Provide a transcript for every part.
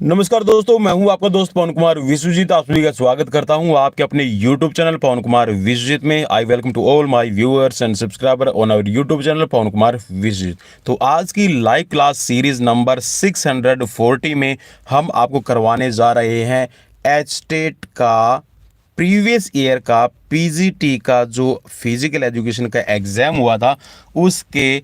नमस्कार दोस्तों, मैं हूं आपका दोस्त पवन कुमार विश्वजीत। आप सभी का स्वागत करता हूं आपके अपने YouTube चैनल पवन कुमार विश्वजीत में। I welcome to all my viewers and subscriber on our YouTube channel Pawan Kumar Vishwajeet. तो आज की लाइव क्लास सीरीज नंबर 640 में हम आपको करवाने जा रहे हैं एचटेट का प्रीवियस ईयर का पीजीटी का जो फिजिकल एजुकेशन का एग्जाम हुआ था उसके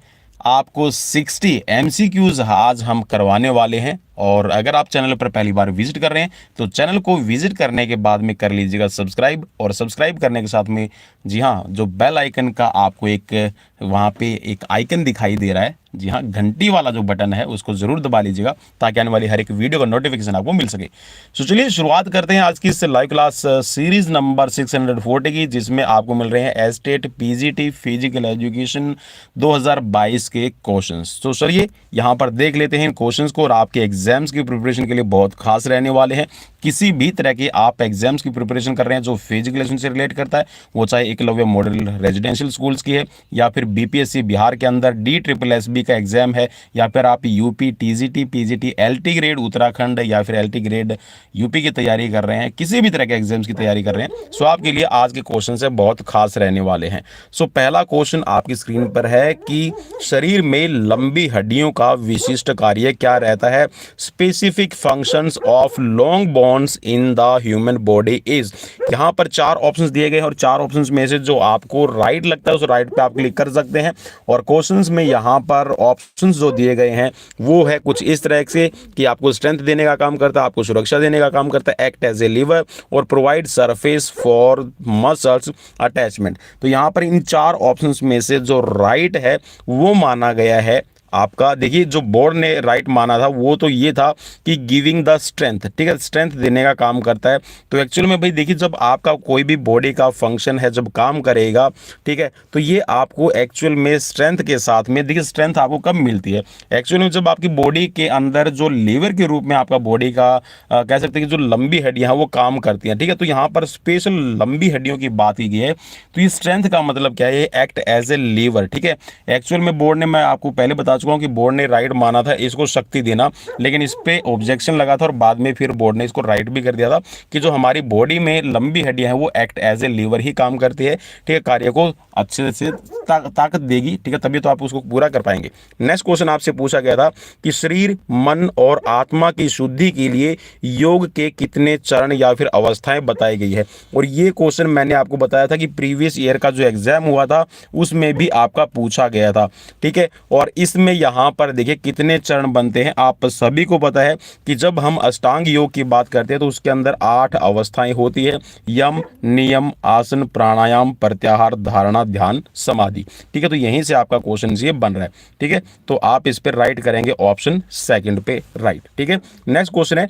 आपको 60 MCQs आज हम करवाने वाले हैं। और अगर आप चैनल पर पहली बार विजिट कर रहे हैं तो चैनल को विजिट करने के बाद में कर लीजिएगा सब्सक्राइब, और सब्सक्राइब करने के साथ में जी हाँ जो बेल आइकन का आपको एक वहाँ पे एक आइकन दिखाई दे रहा है, जी हाँ घंटी वाला जो बटन है उसको जरूर दबा लीजिएगा ताकि आने वाली हर एक वीडियो का नोटिफिकेशन आपको मिल सके। तो चलिए शुरुआत करते हैं आज की इस लाइव क्लास सीरीज नंबर 640 की, जिसमें आपको मिल रहे हैं एचटेट पीजीटी फिजिकल एजुकेशन 2022 के क्वेश्चंस। तो चलिए यहाँ पर देख लेते हैं क्वेश्चंस को, और आपके एग्जाम्स की प्रिपरेशन के लिए बहुत खास रहने वाले हैं। किसी भी तरह के आप एग्जाम्स की प्रिपरेशन कर रहे हैं जो फिजिकल एजुकेशन से रिलेट करता है, वो चाहे एकलव्य मॉडल रेजिडेंशियल स्कूल्स की है या फिर बीपीएससी बिहार के अंदर DSSB का एग्जाम है, या फिर आप UP TGT PGT LT grade Uttarakhand या फिर LT ग्रेड यूपी की तैयारी कर रहे हैं, किसी भी तरह के एग्जाम्स की तैयारी कर रहे हैं, सो आपके लिए आज के क्वेश्चन से बहुत खास रहने वाले हैं। सो पहला क्वेश्चन आपकी स्क्रीन पर है कि शरीर में लंबी हड्डियों का विशिष्ट कार्य क्या रहता है। Specific functions of long bones in the human body is. यहाँ पर 4 ऑप्शंस दिए गए हैं और 4 ऑप्शंस में से जो आपको राइट लगता है उस राइट पे आप क्लिक कर सकते हैं। और क्वेश्चंस में यहाँ पर ऑप्शंस जो दिए गए हैं वो है कुछ इस तरह से कि आपको स्ट्रेंथ देने का काम करता है, आपको सुरक्षा देने का काम करता है, एक्ट एज ए लीवर और provide surface for muscles attachment. तो यहाँ पर इन 4 ऑप्शंस में से जो राइट है वो माना गया है आपका, देखिए जो बोर्ड ने राइट माना था वो तो ये था कि गिविंग द स्ट्रेंथ, ठीक है, स्ट्रेंथ देने का काम करता है। तो एक्चुअल में भाई देखिए जब आपका कोई भी बॉडी का फंक्शन है जब काम करेगा, ठीक है, तो ये आपको एक्चुअल में स्ट्रेंथ के साथ में, देखिए स्ट्रेंथ आपको कब मिलती है एक्चुअल में जब आपकी बॉडी के अंदर जो लीवर के रूप में आपका बॉडी का कह सकते हैं कि जो लंबी हड्डियां हैं वो काम करती हैं, ठीक है। तो यहाँ पर स्पेशल लंबी हड्डियों की बात की गई है। तो ये स्ट्रेंथ का मतलब क्या है, एक्ट एज ए लीवर, ठीक है। एक्चुअल में बोर्ड ने, मैं आपको पहले बता चुका हूं कि बोर्ड ने राइट माना था इसको शक्ति देना, लेकिन इस पे ऑब्जेक्शन लगा था और बाद में फिर बोर्ड ने इसको राइट भी कर दिया था कि जो हमारी बॉडी में लंबी हड्डियां हैं वो एक्ट एज ए लीवर ही काम करती है, ठीक है, कार्य को अच्छे से ताकत देगी, ठीक है, तभी तो आप उसको पूरा कर पाएंगे। नेक्स्ट क्वेश्चन आपसे पूछा गया था कि शरीर, मन और आत्मा की शुद्धि के लिए योग के कितने चरण या फिर अवस्थाएं बताई गई है। और ये क्वेश्चन मैंने आपको बताया था कि प्रीवियस ईयर का जो एग्जाम हुआ था उसमें भी आपका पूछा गया था, ठीक है। और इसमें यहाँ पर देखिए कितने चरण बनते हैं, आप सभी को पता है कि जब हम अष्टांग योग की बात करते हैं तो उसके अंदर 8 अवस्थाएं होती है, यम, नियम, आसन, प्राणायाम, प्रत्याहार, धारणा, ध्यान, समाधि, ठीक है। तो यहीं से आपका क्वेश्चन ये बन रहा है, ठीक है। तो आप इस पर राइट करेंगे ऑप्शन सेकंड पे राइट, ठीक है। नेक्स्ट क्वेश्चन है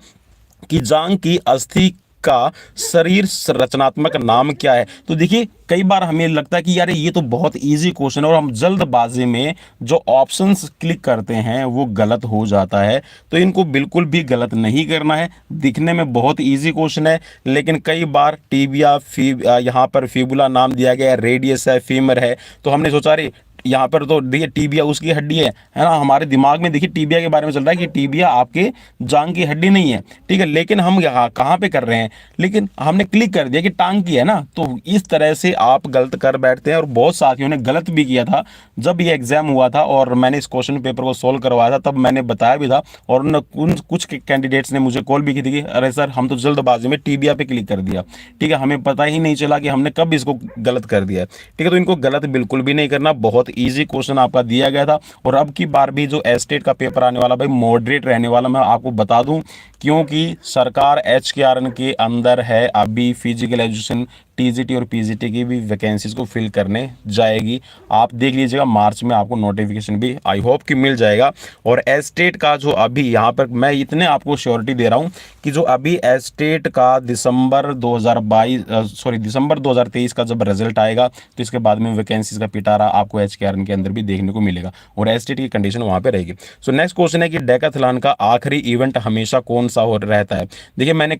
कि जांग की अस्थि का शरीर रचनात्मक नाम क्या है। तो देखिए कई बार हमें लगता है कि यार ये तो बहुत इजी क्वेश्चन है और हम जल्दबाजी में जो ऑप्शंस क्लिक करते हैं वो गलत हो जाता है। तो इनको बिल्कुल भी गलत नहीं करना है। दिखने में बहुत इजी क्वेश्चन है लेकिन कई बार टिबिया, यहाँ पर फिबुला नाम दिया गया है, रेडियस है, फीमर है, तो हमने सोचा अरे यहाँ पर तो देखिए टीबिया उसकी हड्डी है ना, हमारे दिमाग में देखिए टीबिया के बारे में चल रहा है कि टीबिया आपके जांग की हड्डी नहीं है, ठीक है, लेकिन हम यहाँ कहाँ पे कर रहे हैं, लेकिन हमने क्लिक कर दिया कि टांग की है ना। तो इस तरह से आप गलत कर बैठते हैं और बहुत साथियों ने गलत भी किया था। जब ये एग्जाम हुआ था और मैंने इस क्वेश्चन पेपर को सोल्व करवाया था तब मैंने बताया भी था, और कुछ कैंडिडेट्स ने मुझे कॉल भी की थी कि अरे सर हम तो जल्दबाजी में टीबिया पे क्लिक कर दिया, ठीक है, हमें पता ही नहीं चला कि हमने कब इसको गलत कर दिया, ठीक है। तो इनको गलत बिल्कुल भी नहीं करना, बहुत इजी क्वेश्चन आपका दिया गया था। और अब की बार भी जो एस्टेट का पेपर आने वाला भाई मॉडरेट रहने वाला, मैं आपको बता दूं, क्योंकि सरकार HKRN के अंदर है अभी फिजिकल एजुकेशन टीजीटी और पीजीटी की भी वैकेंसीज को फिल करने जाएगी। आप देख लीजिएगा मार्च में आपको नोटिफिकेशन भी आई होप कि मिल जाएगा। और एस्टेट का जो अभी यहाँ पर मैं इतने आपको श्योरिटी दे रहा हूँ कि जो अभी एस्टेट का दिसंबर 2023 का जब रिजल्ट आएगा तो इसके बाद में वैकेंसीज का पिटारा आपको HKRN के अंदर भी देखने को मिलेगा और एस्टेट की कंडीशन वहाँ पे रहेगी। सो नेक्स्ट क्वेश्चन है कि डेकाथलॉन का आखिरी इवेंट हमेशा कौन सा हो रहता है। देखिए मैं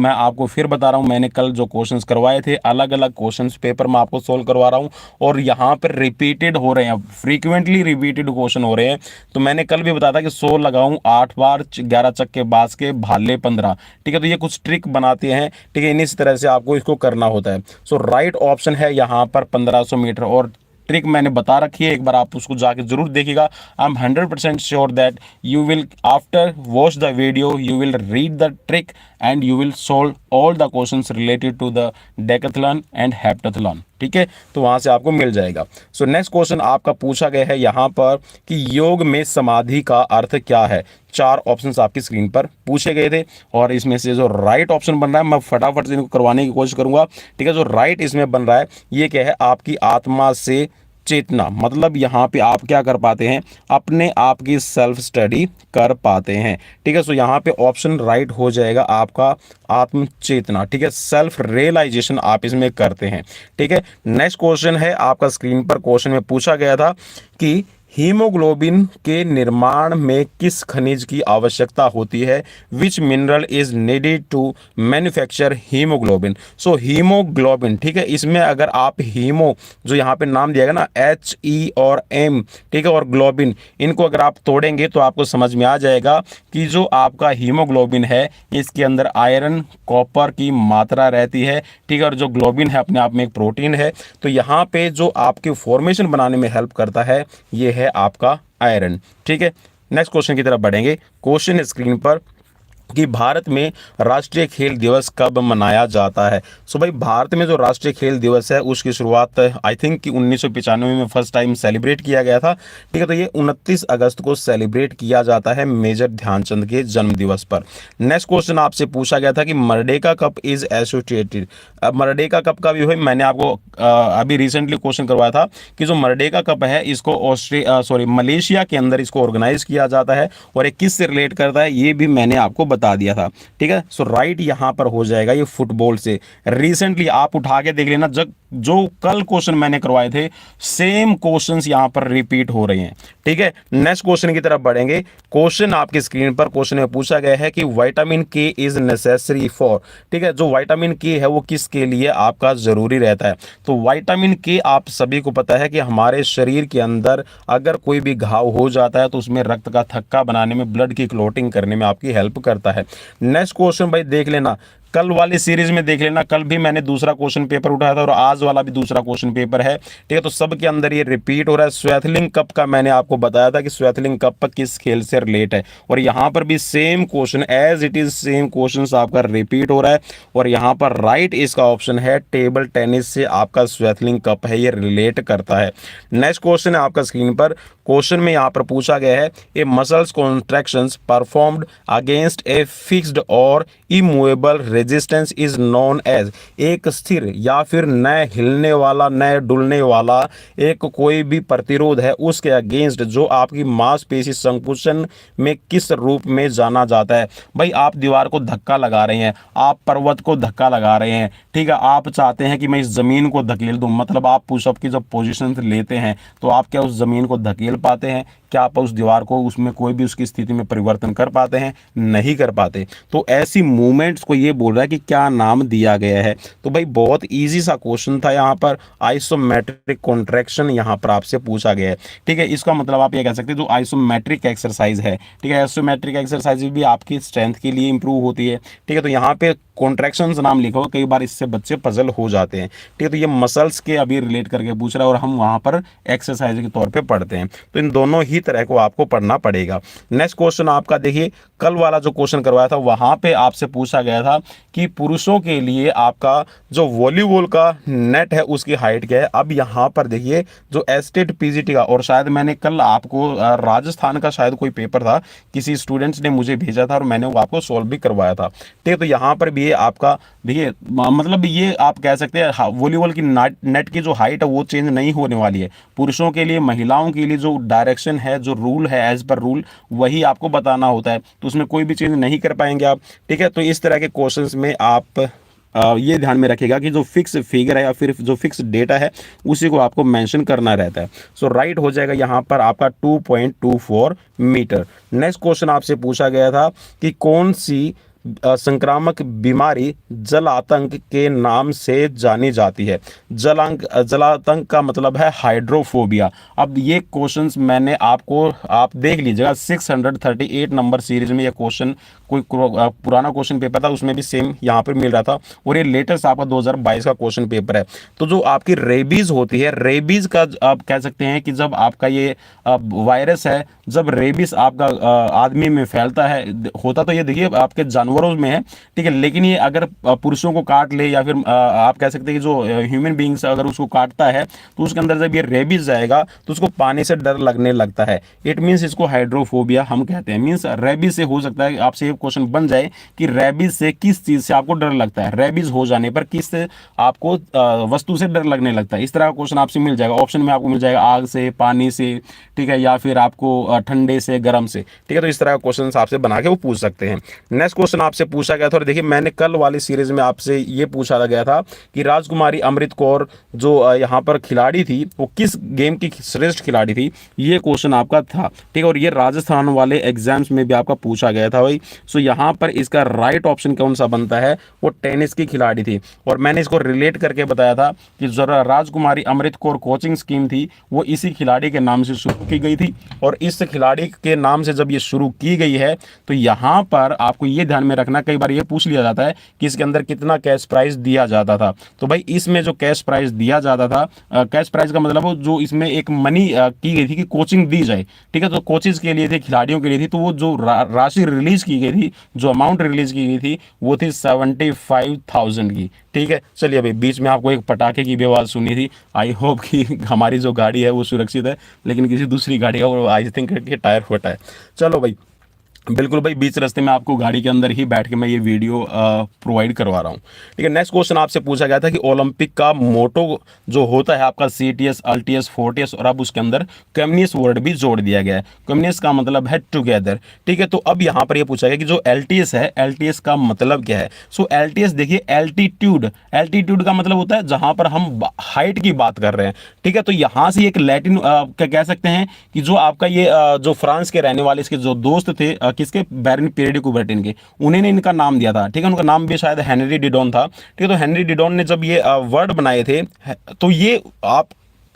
आपको फिर बता रहा हूँ, मैंने कल जो क्वेश्चंस करवाए थे अलग अलग क्वेश्चंस पेपर में आपको सोल्व करवा रहा हूँ और यहाँ पर रिपीटेड हो रहे हैं, फ्रीक्वेंटली रिपीटेड क्वेश्चन हो रहे हैं। तो मैंने कल भी बताया था कि 100 लगाऊं 8 बार 11 चक्के बाज के भाले 15। ठीक है, तो ये कुछ ट्रिक बनाते हैं। ठीक है, इस तरह से आपको इसको करना होता है। सो राइट ऑप्शन है यहाँ पर 1500 मीटर और ट्रिक मैंने बता रखी है, एक बार आप उसको जाके जरूर देखिएगा। I am 100% sure that you will after watch the video you will read the trick and you will solve all the questions related to the decathlon and heptathlon. ठीक है, तो वहां से आपको मिल जाएगा। सो नेक्स्ट क्वेश्चन आपका पूछा गया है यहाँ पर कि योग में समाधि का अर्थ क्या है। 4 ऑप्शंस आपकी स्क्रीन पर पूछे गए थे और इसमें से जो राइट ऑप्शन बन रहा है मैं फटाफट से इनको करवाने की कोशिश करूंगा। ठीक है, जो राइट इसमें बन रहा है ये क्या है, आपकी आत्मा से चेतना, मतलब यहाँ पे आप क्या कर पाते हैं, अपने आप की सेल्फ स्टडी कर पाते हैं। ठीक है, सो यहाँ पे ऑप्शन राइट हो जाएगा आपका आत्म चेतना। ठीक है, सेल्फ रियलाइजेशन आप इसमें करते हैं। ठीक है, नेक्स्ट क्वेश्चन है आपका स्क्रीन पर, क्वेश्चन में पूछा गया था कि हीमोग्लोबिन के निर्माण में किस खनिज की आवश्यकता होती है, which mineral is needed to manufacture haemoglobin. So haemoglobin, ठीक है, इसमें अगर आप हीमो जो यहाँ पे नाम दिया गया ना HE और M, ठीक है, और ग्लोबिन, इनको अगर आप तोड़ेंगे तो आपको समझ में आ जाएगा कि जो आपका हीमोग्लोबिन है इसके अंदर आयरन कॉपर की मात्रा रहती है। ठीक है, और जो ग्लोबिन है अपने आप में एक प्रोटीन है। तो यहाँ पे जो आपके फॉर्मेशन बनाने में हेल्प करता है ये है आपका आयरन। ठीक है, नेक्स्ट क्वेश्चन की तरफ बढ़ेंगे। क्वेश्चन स्क्रीन पर कि भारत में राष्ट्रीय खेल दिवस कब मनाया जाता है। सो भाई भारत में जो राष्ट्रीय खेल दिवस है उसकी शुरुआत आई थिंक कि 1995 में फर्स्ट टाइम सेलिब्रेट किया गया था। ठीक है, तो ये 29 अगस्त को सेलिब्रेट किया जाता है मेजर ध्यानचंद के जन्म दिवस पर। नेक्स्ट क्वेश्चन आपसे पूछा गया था कि Merdeka cup is associated. Merdeka cup का भी भाई मैंने आपको अभी रिसेंटली क्वेश्चन करवाया था कि जो मर्डेका कप है इसको मलेशिया के अंदर इसको ऑर्गेनाइज किया जाता है और ये किस से रिलेट करता है ये भी मैंने आपको बता दिया था। ठीक है, सो राइट यहां पर हो जाएगा ये फुटबॉल से। रिसेंटली आप उठा के देख लेना, जब जो कल क्वेश्चन मैंने करवाए थे सेम क्वेश्चंस यहां पर रिपीट हो रहे हैं। ठीक है, नेक्स्ट क्वेश्चन की तरफ बढ़ेंगे। क्वेश्चन आपकी स्क्रीन पर, क्वेश्चन में पूछा गया है कि विटामिन के इज नेसेसरी फॉर। ठीक है, जो विटामिन के है वो किसके लिए आपका जरूरी रहता है। तो विटामिन के आप सभी को पता है कि हमारे शरीर के अंदर अगर कोई भी घाव हो जाता है तो उसमें रक्त का थक्का बनाने में, ब्लड की क्लोटिंग करने में आपकी हेल्प करता है। नेक्स्ट क्वेश्चन भाई देख लेना, कल वाली सीरीज में देख लेना, कल भी मैंने दूसरा क्वेश्चन पेपर उठाया था और आज वाला भी दूसरा क्वेश्चन पेपर है। ठीक है, तो सबके अंदर ये रिपीट हो रहा है। स्वैथलिंग कप का मैंने आपको बताया था कि स्वैथलिंग कप किस खेल से रिलेट है और यहां पर भी same question as it is same question आपका रिपीट हो रहा है और यहां पर राइट इसका ऑप्शन है टेबल टेनिस से आपका स्वैथलिंग कप है, ये रिलेट करता है। नेक्स्ट क्वेश्चन है आपका स्क्रीन पर, क्वेश्चन में यहां पर पूछा गया है a muscles contractions performed against a fixed और immovable resistance is known as. एक स्थिर या फिर नए हिलने वाला, नए डुलने वाला एक कोई भी प्रतिरोध है उसके अगेंस्ट जो आपकी मांसपेशी संकुचन में किस रूप में जाना जाता है। भाई आप दीवार को धक्का लगा रहे हैं, आप पर्वत को धक्का लगा रहे हैं। ठीक है, आप चाहते हैं कि मैं इस जमीन को धकेल दूं, मतलब आप पुशअप की जब पोजीशन लेते हैं तो आप क्या उस जमीन को धकेल पाते हैं? क्या आप उस दीवार को उसमें कोई भी उसकी स्थिति में परिवर्तन कर पाते हैं? नहीं कर पाते। तो ऐसी मूवमेंट्स को ये बोल रहा है कि क्या नाम दिया गया है। तो भाई बहुत इजी सा क्वेश्चन था, यहाँ पर आइसोमेट्रिक कॉन्ट्रैक्शन यहाँ पर आपसे पूछा गया है। ठीक है, इसका मतलब आप ये कह सकते हैं जो आइसोमेट्रिक एक्सरसाइज है, ठीक है, आइसोमेट्रिक एक्सरसाइज भी आपकी स्ट्रेंथ के लिए इंप्रूव होती है। ठीक है, तो यहाँ पे कॉन्ट्रैक्शंस नाम लिखो, कई बार इससे बच्चे पजल हो जाते हैं। ठीक है, तो ये मसल्स के अभी रिलेट करके पूछ रहा है और हम वहां पर एक्सरसाइज के तौर पे पढ़ते हैं, तो इन दोनों ही तरह को आपको पढ़ना पड़ेगा। नेक्स्ट क्वेश्चन आपका देखिए, कल वाला जो क्वेश्चन करवाया था वहां पे आपसे पूछा गया था कि पुरुषों के लिए आपका जो वॉलीबॉल का नेट है उसकी हाइट क्या है। अब यहाँ पर देखिए जो एस्टेट पीजीटी का, और शायद मैंने कल आपको राजस्थान का शायद कोई पेपर था, किसी स्टूडेंट्स ने मुझे भेजा था और मैंने वो आपको सॉल्व भी करवाया था। ठीक है, तो यहाँ पर भी ये आपका देखिए मतलब ये आप कह सकते हैं वॉलीबॉल की नेट की जो हाइट है वो चेंज नहीं होने वाली है। पुरुषों के लिए, महिलाओं के लिए जो डायरेक्शन है, जो रूल है, एज पर रूल वही आपको बताना होता है, तो उसमें कोई भी चेंज नहीं कर पाएंगे आप। ठीक है, तो इस तरह के क्वेश्चंस में आप ये ध्यान में रखिएगा कि जो फिक्स फिगर है या फिर जो फिक्स डेटा है उसी को आपको मेंशन करना रहता है। सो राइट हो जाएगा यहाँ पर आपका 2.24 मीटर। नेक्स्ट क्वेश्चन आपसे पूछा गया था कि कौन सी संक्रामक बीमारी जलातंक के नाम से जानी जाती है? जलातंक का मतलब है हाइड्रोफोबिया। अब ये क्वेश्चंस मैंने आपको, आप देख लीजिएगा 638 नंबर सीरीज में ये क्वेश्चन, कोई पुराना क्वेश्चन पेपर था उसमें भी सेम यहाँ पर मिल रहा था, और ये लेटेस्ट आपका 2022 का क्वेश्चन पेपर है। तो जो आपकी रेबीज होती है, रेबीज का आप कह सकते हैं कि जब आपका ये वायरस है, जब रेबीज आपका आदमी में फैलता है, होता तो ये देखिए आपके जानवरों में है, ठीक है, लेकिन ये अगर पुरुषों को काट ले या फिर आप कह सकते हैं कि जो ह्यूमन बींग्स अगर उसको काटता है तो उसके अंदर जब ये रेबीज जाएगा तो उसको पानी से डर लगने लगता है। इट मीन्स इसको हाइड्रोफोबिया हम कहते हैं। मीन्स रेबीज से हो सकता है आपसे ये क्वेश्चन बन जाए कि रेबीज से किस चीज से आपको डर लगता है, रेबीज हो जाने पर किस आपको वस्तु से डर लगने लगता है। इस तरह का क्वेश्चन आपसे मिल जाएगा। ऑप्शन में आपको मिल जाएगा आग से, पानी से, ठीक है, या फिर आपको ठंडे से, गर्म से, ठीक है। तो इस तरह का क्वेश्चन आपसे बना के वो पूछ सकते हैं। नेक्स्ट क्वेश्चन आपसे पूछा गया था, और देखिए मैंने कल वाली सीरीज में आपसे ये पूछा गया था कि राजकुमारी अमृत कौर जो यहाँ पर खिलाड़ी थी वो किस गेम की श्रेष्ठ खिलाड़ी थी, ये क्वेश्चन आपका था, ठीक है। और ये राजस्थान वाले एग्जाम्स में भी आपका पूछा गया था भाई। सो यहाँ पर इसका राइट ऑप्शन कौन सा बनता है, वो टेनिस की खिलाड़ी थी। और मैंने इसको रिलेट करके बताया था कि जरा राजकुमारी अमृत कौर कोचिंग स्कीम थी वो इसी खिलाड़ी के नाम से शुरू की गई थी, और इस खिलाड़ी के नाम से जब ये शुरू की गई है तो यहाँ पर आपको ये ध्यान में रखना, कई बार ये पूछ लिया जाता है कि इसके अंदर कितना कैश प्राइज दिया जाता था। तो भाई इसमें जो कैश प्राइज दिया जाता था, कैश प्राइज का मतलब वो जो इसमें एक मनी की गई थी कि कोचिंग दी जाए, ठीक है, तो कोचेज के लिए थे, खिलाड़ियों के लिए थी, तो वो जो राशि रिलीज की गई थी, जो अमाउंट रिलीज की गई थी वो थी 75,000 की, ठीक है। चलिए भाई, बीच में आपको एक पटाखे की भी आवाज़ सुनी थी। आई होप कि हमारी जो गाड़ी है वो सुरक्षित है, लेकिन किसी दूसरी गाड़ी का वो आई थिंक कि टायर फटा है। चलो भाई, बिल्कुल भाई, बीच रास्ते में आपको गाड़ी के अंदर ही बैठ के मैं ये वीडियो प्रोवाइड करवा रहा हूँ, ठीक है। नेक्स्ट क्वेश्चन आपसे पूछा गया था कि ओलंपिक का मोटो जो होता है आपका CTS, LTS, 4TS, और अब उसके अंदर कम्युनिस्ट वर्ड भी जोड़ दिया गया है। कम्युनिस्ट का मतलब है टुगेदर, ठीक है। तो अब यहाँ पर ये पूछा गया कि जो LTS है, LTS का मतलब क्या है। सो LTS देखिए, एल्टीट्यूड, एल्टीट्यूड का मतलब होता है जहां पर हम हाइट की बात कर रहे हैं, ठीक है। तो यहां से एक लैटिन क्या कह सकते हैं कि जो आपका ये जो फ्रांस के रहने वाले इसके जो दोस्त थे, किसके, बैरन पीरियड कुबर्टिन के, उन्होंने इनका नाम दिया था, ठीक है। उनका नाम भी शायद हेनरी डिडॉन था, ठीक है। तो हेनरी डिडॉन ने जब ये वर्ड बनाए थे, तो ये आप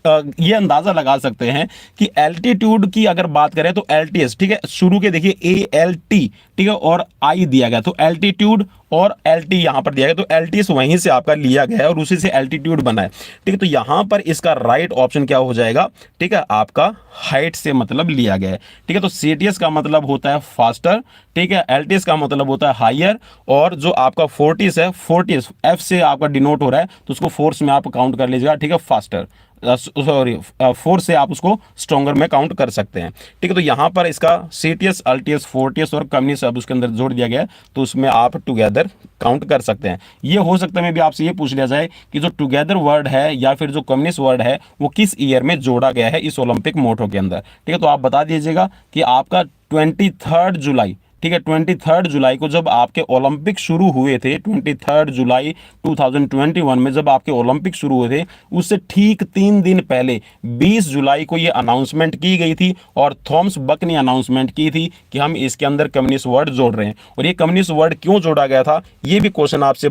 ये अंदाजा लगा सकते हैं कि एल्टीट्यूड की अगर बात करें तो LTS, ठीक है, शुरू के देखिए ALT, ठीक है, और I दिया गया, तो एल्टीट्यूड और LT यहां पर दिया गया, तो LTS वहीं से आपका लिया गया है और उसी से एल्टीट्यूड बना है, ठीक है। तो यहां पर इसका राइट ऑप्शन क्या हो जाएगा, ठीक है, आपका हाइट से मतलब लिया गया है, ठीक है। तो CTS का मतलब होता है फास्टर, ठीक है, LTS का मतलब होता है हायर, और जो आपका 40s है, 40s F से आपका डिनोट हो रहा है तो उसको फोर्स में आप काउंट कर लीजिएगा, ठीक है, फास्टर, सॉरी, फोर्स से आप उसको स्ट्रॉन्गर में काउंट कर सकते हैं, ठीक है। तो यहाँ पर इसका CTS, LTS, 40s और कम्युनिस्ट अब उसके अंदर जोड़ दिया गया है, तो उसमें आप टुगेदर काउंट कर सकते हैं। ये हो सकता है मैं भी आपसे ये पूछ लिया जाए कि जो टुगेदर वर्ड है या फिर जो कम्युनिस्ट वर्ड है वो किस ईयर में जोड़ा गया है इस ओलंपिक मोटो के अंदर, ठीक है। तो आप बता दीजिएगा कि आपका 23 जुलाई, ठीक है, 23 जुलाई को जब आपके ओलंपिक शुरू हुए थे, 23 जुलाई 2021 में जब आपके ओलंपिक शुरू हुए थे, उससे ठीक 3 दिन पहले 20 जुलाई को ये अनाउंसमेंट की गई थी, और थॉमस बक ने अनाउंसमेंट की थी कि हम इसके अंदर कम्युनिस्ट वर्ड जोड़ रहे हैं। और ये कम्युनिस्ट वर्ड क्यों जोड़ा गया था, ये भी क्वेश्चन आपसे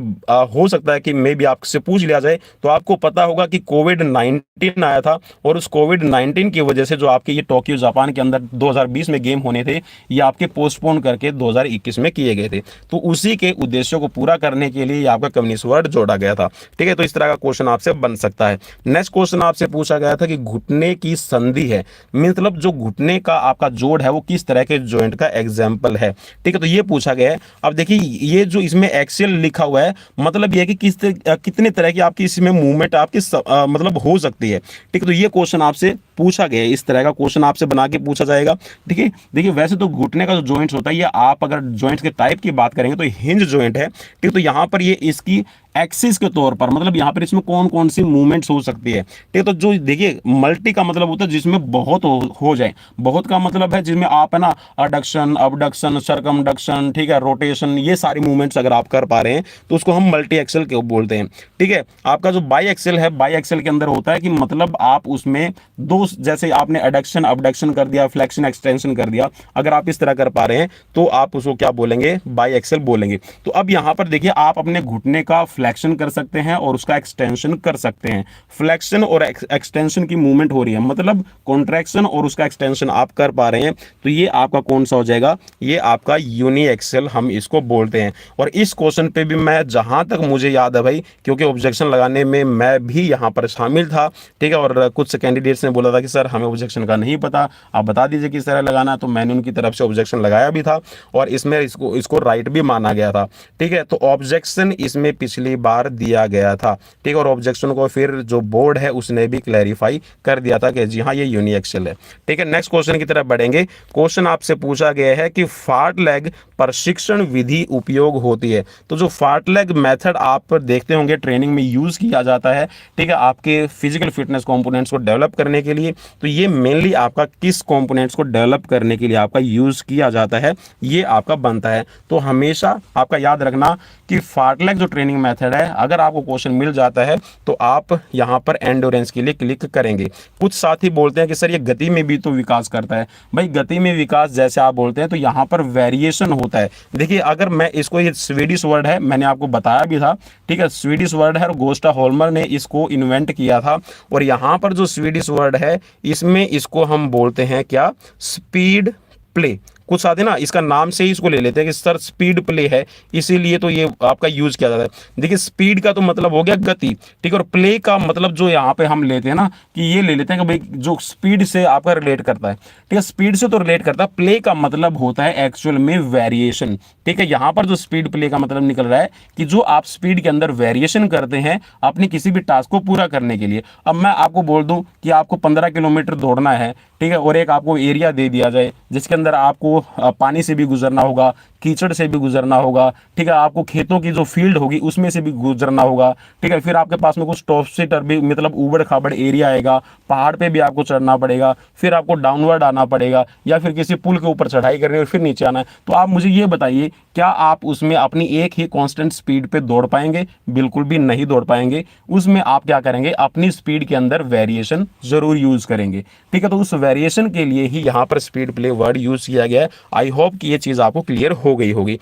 हो सकता है कि मे भी आपसे पूछ लिया जाए। तो आपको पता होगा कि कोविड-19 आया था, और उस कोविड-19 की वजह से जो आपके ये टोक्यो जापान के अंदर 2020 में गेम होने थे, ये आपके पोस्टपोन करके 2021 में किए गए थे। तो उसी के उद्देश्यों को पूरा करने के लिए आपका कम्युनिस्ट वर्ड जोड़ा गया था, ठीक है। तो इस तरह का क्वेश्चन आपसे बन सकता है। नेक्स्ट क्वेश्चन आपसे पूछा गया था कि घुटने की संधि है, मतलब जो घुटने का आपका जोड़ है वो किस तरह के जॉइंट का एग्जाम्पल है, ठीक है। तो ये पूछा गया है। अब देखिए ये जो इसमें एक्सियल लिखा हुआ है, मतलब ये कि कितने तरह की आपकी इसमें मूवमेंट आपकी मतलब हो सकती है, ठीक है। तो ये क्वेश्चन आपसे पूछा गया है, इस तरह का क्वेश्चन आपसे बना के पूछा जाएगा, ठीक है। देखिए वैसे तो घुटने का जो जॉइंट्स होता है, ये आप अगर जॉइंट्स के टाइप की बात करेंगे तो हिंज जॉइंट है, ठीक है। तो यहां पर ये इसकी एक्सिस के तौर पर, मतलब यहां पर इसमें कौन कौन सी मूवमेंट्स हो सकती है, ठीक है। तो जो देखिए मल्टी का मतलब होता है जिसमें बहुत हो जाए, बहुत का मतलब है जिसमें आप है ना अडक्शन, अबडक्शन, सरकमडक्शन, ठीक है, रोटेशन, ये सारी मूवमेंट्स अगर आप कर पा रहे हैं तो उसको हम मल्टी एक्सेल बोलते हैं, ठीक है। आपका जो बाई एक्सेल है, बाई एक्सेल के अंदर होता है कि मतलब आप उसमें 2 तो जैसे आपने एडक्शन अबडक्शन कर दिया, फ्लेक्शन एक्सटेंशन कर दिया, अगर आप इस तरह कर पा रहे हैं तो आप उसको क्या बोलेंगे, बाई एक्सेल बोलेंगे। तो अब यहां पर देखिए आप अपने घुटने का फ्लेक्शन कर सकते हैं और उसका एक्सटेंशन कर सकते हैं। फ्लेक्शन और एक्सटेंशन की मूवमेंट हो रही है, मतलब कॉन्ट्रैक्शन और उसका एक्सटेंशन आप कर पा रहे हैं, तो ये आपका कौन सा हो जाएगा, ये आपका यूनी एक्सेल हम इसको बोलते हैं। और इस क्वेश्चन पे भी मैं जहां तक मुझे याद है भाई, क्योंकि ऑब्जेक्शन लगाने में मैं भी यहां पर शामिल था, ठीक है, और कुछ कैंडिडेट्स ने बोला था कि सर हमें ऑब्जेक्शन का नहीं पता, आप बता दीजिए किस तरह लगाना, तो मैंने उनकी तरफ से ऑब्जेक्शन लगाया भी था और इसमें इसको राइट भी माना गया था, ठीक है। तो ऑब्जेक्शन इसमें पिछली बार दिया गया था, ठीक है, और ऑब्जेक्शन को फिर जो बोर्ड है उसने भी क्लैरिफाई कर दिया था कि जी हाँ ये यूनी एक्सेल है, ठीक है। नेक्स्ट क्वेश्चन की तरफ बढ़ेंगे। क्वेश्चन आपसे पूछा गया है कि फार्टलैग प्रशिक्षण विधि उपयोग होती है। तो जो फार्टलैग मेथड आप देखते होंगे ट्रेनिंग में यूज किया जाता है, ठीक है, आपके फिजिकल फिटनेस कंपोनेंट्स को डेवलप करने के लिए, तो ये मेनली आपका किस कंपोनेंट्स को डेवलप करने के लिए आपका यूज किया जाता है, ये आपका बनता है। तो हमेशा आपका याद रखना कि फार्टलैग जो ट्रेनिंग मेथड है, अगर आपको क्वेश्चन मिल जाता है तो आप यहां पर एंडोरेंस के लिए क्लिक करेंगे। कुछ साथी बोलते हैं कि सर ये गति में भी तो विकास करता है। भाई गति में विकास जैसे आप बोलते हैं तो यहां पर वेरिएशन होता है। देखिए अगर मैं इसको, ये स्वीडिश वर्ड है, मैंने आपको बताया भी था, ठीक है, स्वीडिश वर्ड है और गोस्टा होल्मर ने इसको इन्वेंट किया था। और यहां पर जो स्वीडिश वर्ड है इसमें इसको हम बोलते हैं क्या, स्पीड प्ले। कुछ साथी ना इसका नाम से ही इसको ले लेते हैं कि सर स्पीड प्ले है, इसीलिए तो ये आपका यूज किया जाता है। देखिए स्पीड का तो मतलब हो गया गति, ठीक है, और प्ले का मतलब जो यहाँ पे हम लेते हैं ना, कि ये ले लेते हैं कि भाई जो स्पीड से आपका रिलेट करता है, ठीक है, स्पीड से तो रिलेट करता है, प्ले का मतलब होता है एक्चुअल में वेरिएशन, ठीक है। यहाँ पर जो स्पीड प्ले का मतलब निकल रहा है कि जो आप स्पीड के अंदर वेरिएशन करते हैं अपनी किसी भी टास्क को पूरा करने के लिए। अब मैं आपको बोल दूं कि आपको 15 किलोमीटर दौड़ना है, ठीक है, और एक आपको एरिया दे दिया जाए जिसके अंदर आपको पानी से भी गुजरना होगा, कीचड़ से भी गुजरना होगा, ठीक है, आपको खेतों की जो फील्ड होगी उसमें से भी गुजरना होगा, ठीक है, फिर आपके पास में कुछ टॉप से भी मतलब ऊबड़ खाबड़ एरिया आएगा, पहाड़ पे भी आपको चढ़ना पड़ेगा, फिर आपको डाउनवर्ड आना पड़ेगा, या फिर किसी पुल के ऊपर चढ़ाई करनी है और फिर नीचे आना है। तो आप मुझे ये बताइए, क्या आप उसमें अपनी एक ही कांस्टेंट स्पीड पे दौड़ पाएंगे? बिल्कुल भी नहीं दौड़ पाएंगे। उसमें आप क्या करेंगे, अपनी स्पीड के अंदर वेरिएशन जरूर यूज करेंगे, ठीक है। तो उस वेरिएशन के लिए ही यहां पर स्पीड प्ले वर्ड यूज किया गया है। आई होप कि ये चीज आपको क्लियर हो गई होगी।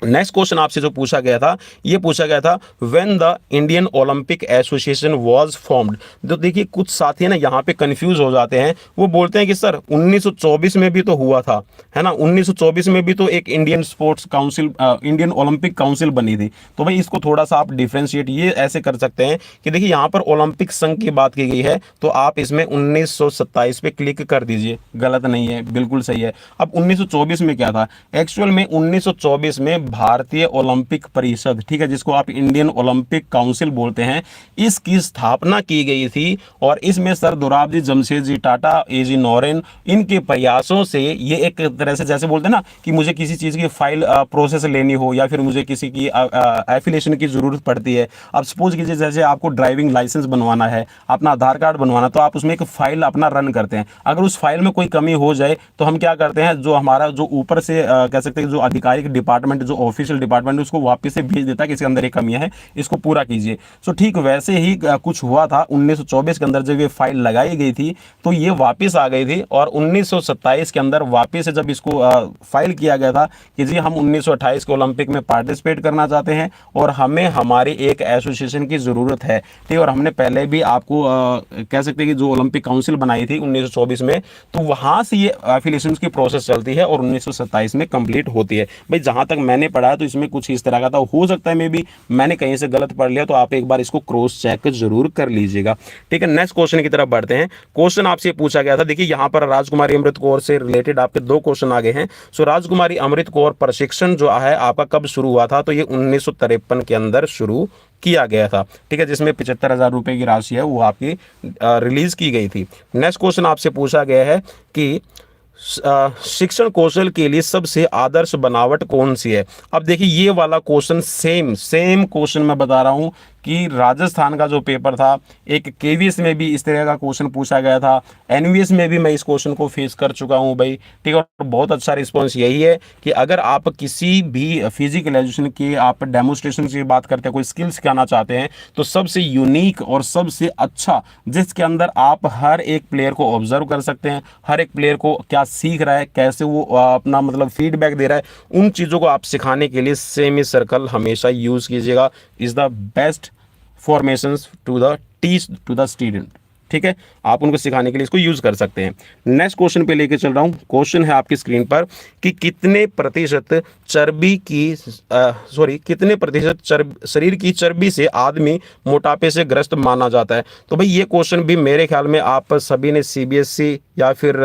नेक्स्ट क्वेश्चन आपसे जो पूछा गया था, ये पूछा गया था when the Indian Olympic association was formed. तो देखिए कुछ साथी ना यहाँ पे कंफ्यूज हो जाते हैं, वो बोलते हैं कि सर 1924 में भी तो हुआ था, है ना, 1924 में भी तो एक Indian sports council, Indian Olympic council बनी थी। तो भाई इसको थोड़ा सा आप डिफ्रेंशिएट ये ऐसे कर सकते हैं कि देखिए यहाँ पर ओलंपिक संघ की बात की गई है, तो आप इसमें 1927 पे क्लिक कर दीजिए, गलत नहीं है, बिल्कुल सही है। अब 1924 में क्या था, एक्चुअल में 1924 में भारतीय ओलंपिक परिषद, ठीक है, जिसको आप इंडियन ओलंपिक काउंसिल बोलते हैं, इसकी स्थापना की गई थी। और इसमें सर दोराबजी, जमशेदजी टाटा, एजी नोरेन, इनके प्रयासों से ये एक तरह से जैसे बोलते हैं ना कि मुझे किसी चीज की फाइल प्रोसेस लेनी हो या फिर मुझे किसी की एफिलिएशन की जरूरत पड़ती है। अब सपोज कीजिए जैसे आपको ड्राइविंग लाइसेंस बनवाना है, अपना आधार कार्ड बनवाना, तो आप उसमें एक फाइल अपना रन करते हैं। अगर उस फाइल में कोई कमी हो जाए तो हम क्या करते हैं, जो हमारा जो ऊपर से कह सकते हैं जो आधिकारिक डिपार्टमेंट, जो ऑफिशियल डिपार्टमेंट, उसको वापस से भेज देता है कि इसके अंदर एक कमियां है, इसको पूरा कीजिए। सो ठीक वैसे ही कुछ हुआ था 1924 के अंदर जब ये फाइल लगाई गई थी तो ये वापस आ गई थी। और 1927 के अंदर वापस से जब इसको फाइल किया गया था कि जी हम 1928 के ओलंपिक में पार्टिसिपेट करना चाहते हैं और हमें हमारी एक एसोसिएशन की जरूरत है, ठीक। और हमने पहले भी आपको कह सकते हैं कि जो ओलंपिक काउंसिल बनाई थी 1924 में, तो वहां से ये एफिलिएशन की प्रोसेस चलती है और 1927 में कंप्लीट होती है। भाई जहां तक मैंने पढ़ा है तो इसमें कुछ इस तरह का था, हो सकता है मे भी मैंने कहीं से गलत पढ़ लिया, तो आप एक बार इसको क्रॉस चेक जरूर कर लीजिएगा, ठीक है। नेक्स्ट क्वेश्चन की तरफ बढ़ते हैं। क्वेश्चन आपसे पूछा गया था, देखिए यहां पर राजकुमारी अमृत कौर से रिलेटेड आपके दो क्वेश्चन आ गए हैं। सो राजकुमारी अमृत कौर प्रशिक्षण जो है आपका कब शुरू हुआ था, तो ये 1953 के अंदर शुरू किया गया था, ठीक है, जिसमें 75,000 रुपए की राशि है वो आपकी रिलीज की गई थी। नेक्स्ट क्वेश्चन आपसे पूछा गया है कि शिक्षण कौशल के लिए सबसे आदर्श बनावट कौन सी है। अब देखिए ये वाला क्वेश्चन सेम क्वेश्चन मैं बता रहा हूं कि राजस्थान का जो पेपर था, एक केवीएस में भी इस तरह का क्वेश्चन पूछा गया था, एनवीएस में भी मैं इस क्वेश्चन को फेस कर चुका हूँ भाई, ठीक है। और बहुत अच्छा रिस्पॉन्स यही है कि अगर आप किसी भी फिजिकल एजुकेशन की आप डेमोस्ट्रेशन की बात करते हैं, कोई स्किल सिखाना चाहते हैं, तो सबसे यूनिक और सबसे अच्छा जिसके अंदर आप हर एक प्लेयर को ऑब्जर्व कर सकते हैं, हर एक प्लेयर को क्या सीख रहा है, कैसे वो अपना मतलब फीडबैक दे रहा है, उन चीज़ों को आप सिखाने के लिए सेमी सर्कल हमेशा यूज़ कीजिएगा। Is the best formations to the teach to the student, ठीक है। आप उनको सिखाने के लिए इसको यूज कर सकते हैं। नेक्स्ट क्वेश्चन पे लेके चल रहा हूं। क्वेश्चन है आपकी स्क्रीन पर कि कितने प्रतिशत शरीर की चर्बी से आदमी मोटापे से ग्रस्त माना जाता है। तो भाई ये क्वेश्चन भी मेरे ख्याल में आप सभी ने सीबीएसई या फिर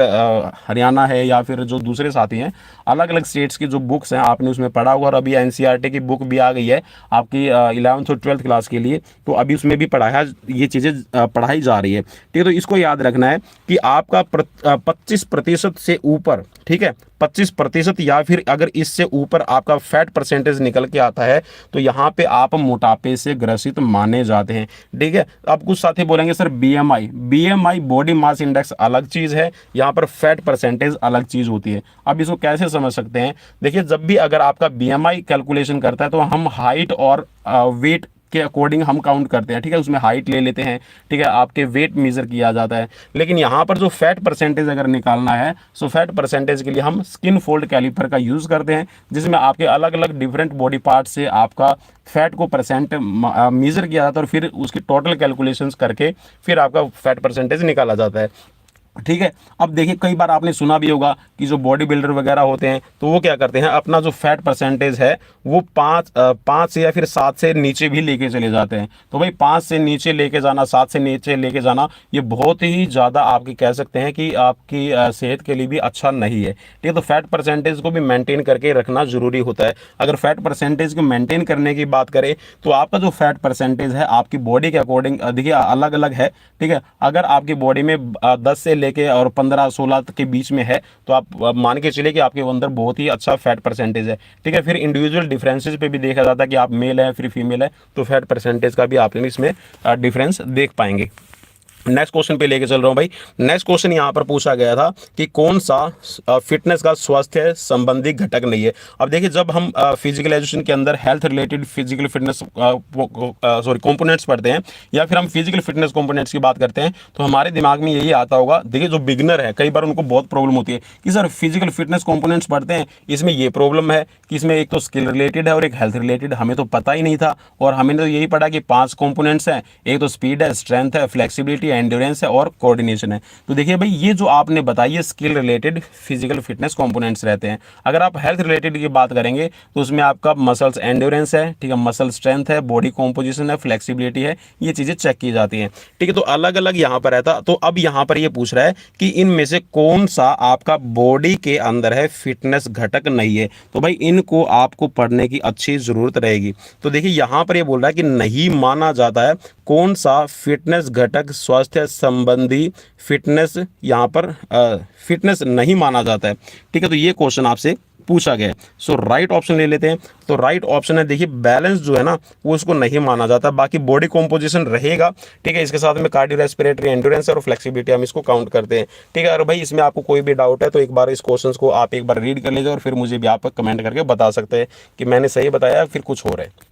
हरियाणा है या फिर जो दूसरे साथी हैं, अलग अलग स्टेट्स की जो बुक्स हैं आपने उसमें पढ़ा होगा। और अभी एनसीईआरटी की बुक भी आ गई है आपकी 11th और 12th क्लास के लिए, तो अभी उसमें भी पढ़ाया ये चीज़ें पढ़ाई जा रही है, ठीक है। तो इसको याद रखना है कि आपका 25% से ऊपर, ठीक है, 25% या फिर अगर इससे ऊपर आपका फैट परसेंटेज निकल के आता है तो यहाँ पे आप मोटापे से ग्रसित माने जाते हैं, ठीक है। अब कुछ साथी बोलेंगे sir BMI body mass index अलग चीज़ है, यहाँ पर फैट परसेंटेज अलग चीज़ होती है। अब इसको कैसे समझ सकते हैं? देखिए, जब भी अगर आपका बीएमआई कैलकुलेशन करता है तो हम हाइट और वेट के अकॉर्डिंग हम काउंट करते हैं, ठीक है। उसमें हाइट ले लेते हैं, ठीक है, आपके वेट मेजर किया जाता है। लेकिन यहाँ पर जो फैट परसेंटेज अगर निकालना है, सो फैट परसेंटेज के लिए हम स्किन फोल्ड कैलिपर का यूज़ करते हैं, जिसमें आपके अलग अलग डिफरेंट बॉडी पार्ट से आपका फैट को परसेंट मेजर किया जाता है और फिर उसकी टोटल कैलकुलेशंस करके फिर आपका फैट परसेंटेज निकाला जाता है, ठीक है। अब देखिए, कई बार आपने सुना भी होगा कि जो बॉडी बिल्डर वगैरह होते हैं तो वो क्या करते हैं, अपना जो फैट परसेंटेज है वो 5 से या फिर 7 से नीचे भी लेके चले जाते हैं। तो भाई 5 से नीचे लेके जाना, 7 से नीचे लेके जाना, ये बहुत ही ज़्यादा आपकी कह सकते हैं कि आपकी सेहत के लिए भी अच्छा नहीं है, ठीक है। तो फैट परसेंटेज को भी मेंटेन करके रखना जरूरी होता है। अगर फैट परसेंटेज को मेंटेन करने की बात करें तो आपका जो फैट परसेंटेज है आपकी बॉडी के अकॉर्डिंग देखिए अलग अलग है, ठीक है। अगर आपकी बॉडी में 10 से लेके और 15-16 के बीच में है तो आप मान के चलिए कि आपके अंदर बहुत ही अच्छा फैट परसेंटेज है, ठीक है। फिर इंडिविजुअल डिफरेंसेस पे भी देखा जाता है कि आप मेल है फिर फीमेल है, तो फैट परसेंटेज का भी आप इसमें डिफरेंस देख पाएंगे। नेक्स्ट क्वेश्चन पे लेके चल रहा हूं भाई। नेक्स्ट क्वेश्चन यहां पर पूछा गया था कि कौन सा फिटनेस का स्वास्थ्य संबंधी घटक नहीं है। अब देखिए, जब हम फिजिकल एजुकेशन के अंदर health related physical fitness components पढ़ते हैं या फिर हम फिजिकल फिटनेस कंपोनेंट्स की बात करते हैं तो हमारे दिमाग में यही आता होगा। देखिए, जो बिगिनर है कई बार उनको बहुत प्रॉब्लम होती है कि सर फिजिकल फिटनेस कंपोनेंट्स पढ़ते हैं, इसमें ये प्रॉब्लम है कि इसमें एक तो स्किल रिलेटेड है और एक हेल्थ रिलेटेड। हमें तो पता ही नहीं था और हमने तो यही पढ़ा कि 5 कंपोनेंट्स हैं, एक तो स्पीड है, स्ट्रेंथ है, फ्लेक्सिबिलिटी, एंड्योरेंस है और कोऑर्डिनेशन है। तो देखिए भाई, ये जो आपने बताई है skill related physical fitness components रहते हैं। अगर आप हेल्थ रिलेटेड की बात करेंगे तो उसमें आपका मसल्स एंड्योरेंस है, ठीक है, मसल स्ट्रेंथ है, बॉडी कॉम्पोजिशन है, फ्लेक्सिबिलिटी है, ये चीजें चेक की जाती हैं, ठीक है। तो अलग अलग यहाँ पर रहता। तो अब यहाँ पर ये पूछ रहा है कि इनमें से कौन सा आपका बॉडी के अंदर है फिटनेस घटक नहीं है। तो भाई इनको आपको पढ़ने की अच्छी जरूरत रहेगी। तो देखिए, यहाँ पर ये बोल रहा है कि नहीं माना जाता है कौन सा फिटनेस घटक स्वास्थ्य संबंधी फिटनेस यहाँ पर फिटनेस नहीं माना जाता है, ठीक है। तो ये क्वेश्चन आपसे पूछा गया। सो राइट ऑप्शन ले लेते हैं। तो राइट ऑप्शन है, देखिए बैलेंस जो है ना वो उसको नहीं माना जाता, बाकी बॉडी कॉम्पोजिशन रहेगा, ठीक है। इसके साथ में कार्डियो रेस्पिरेटरी एंड्योरेंस और फ्लेक्सिबिलिटी हम इसको काउंट करते हैं, ठीक है। अगर भाई इसमें आपको कोई भी डाउट है तो एक बार इस क्वेश्चन को आप एक बार रीड कर लीजिए और फिर मुझे भी आप कमेंट करके बता सकते हैं कि मैंने सही बताया फिर कुछ हो रहा है,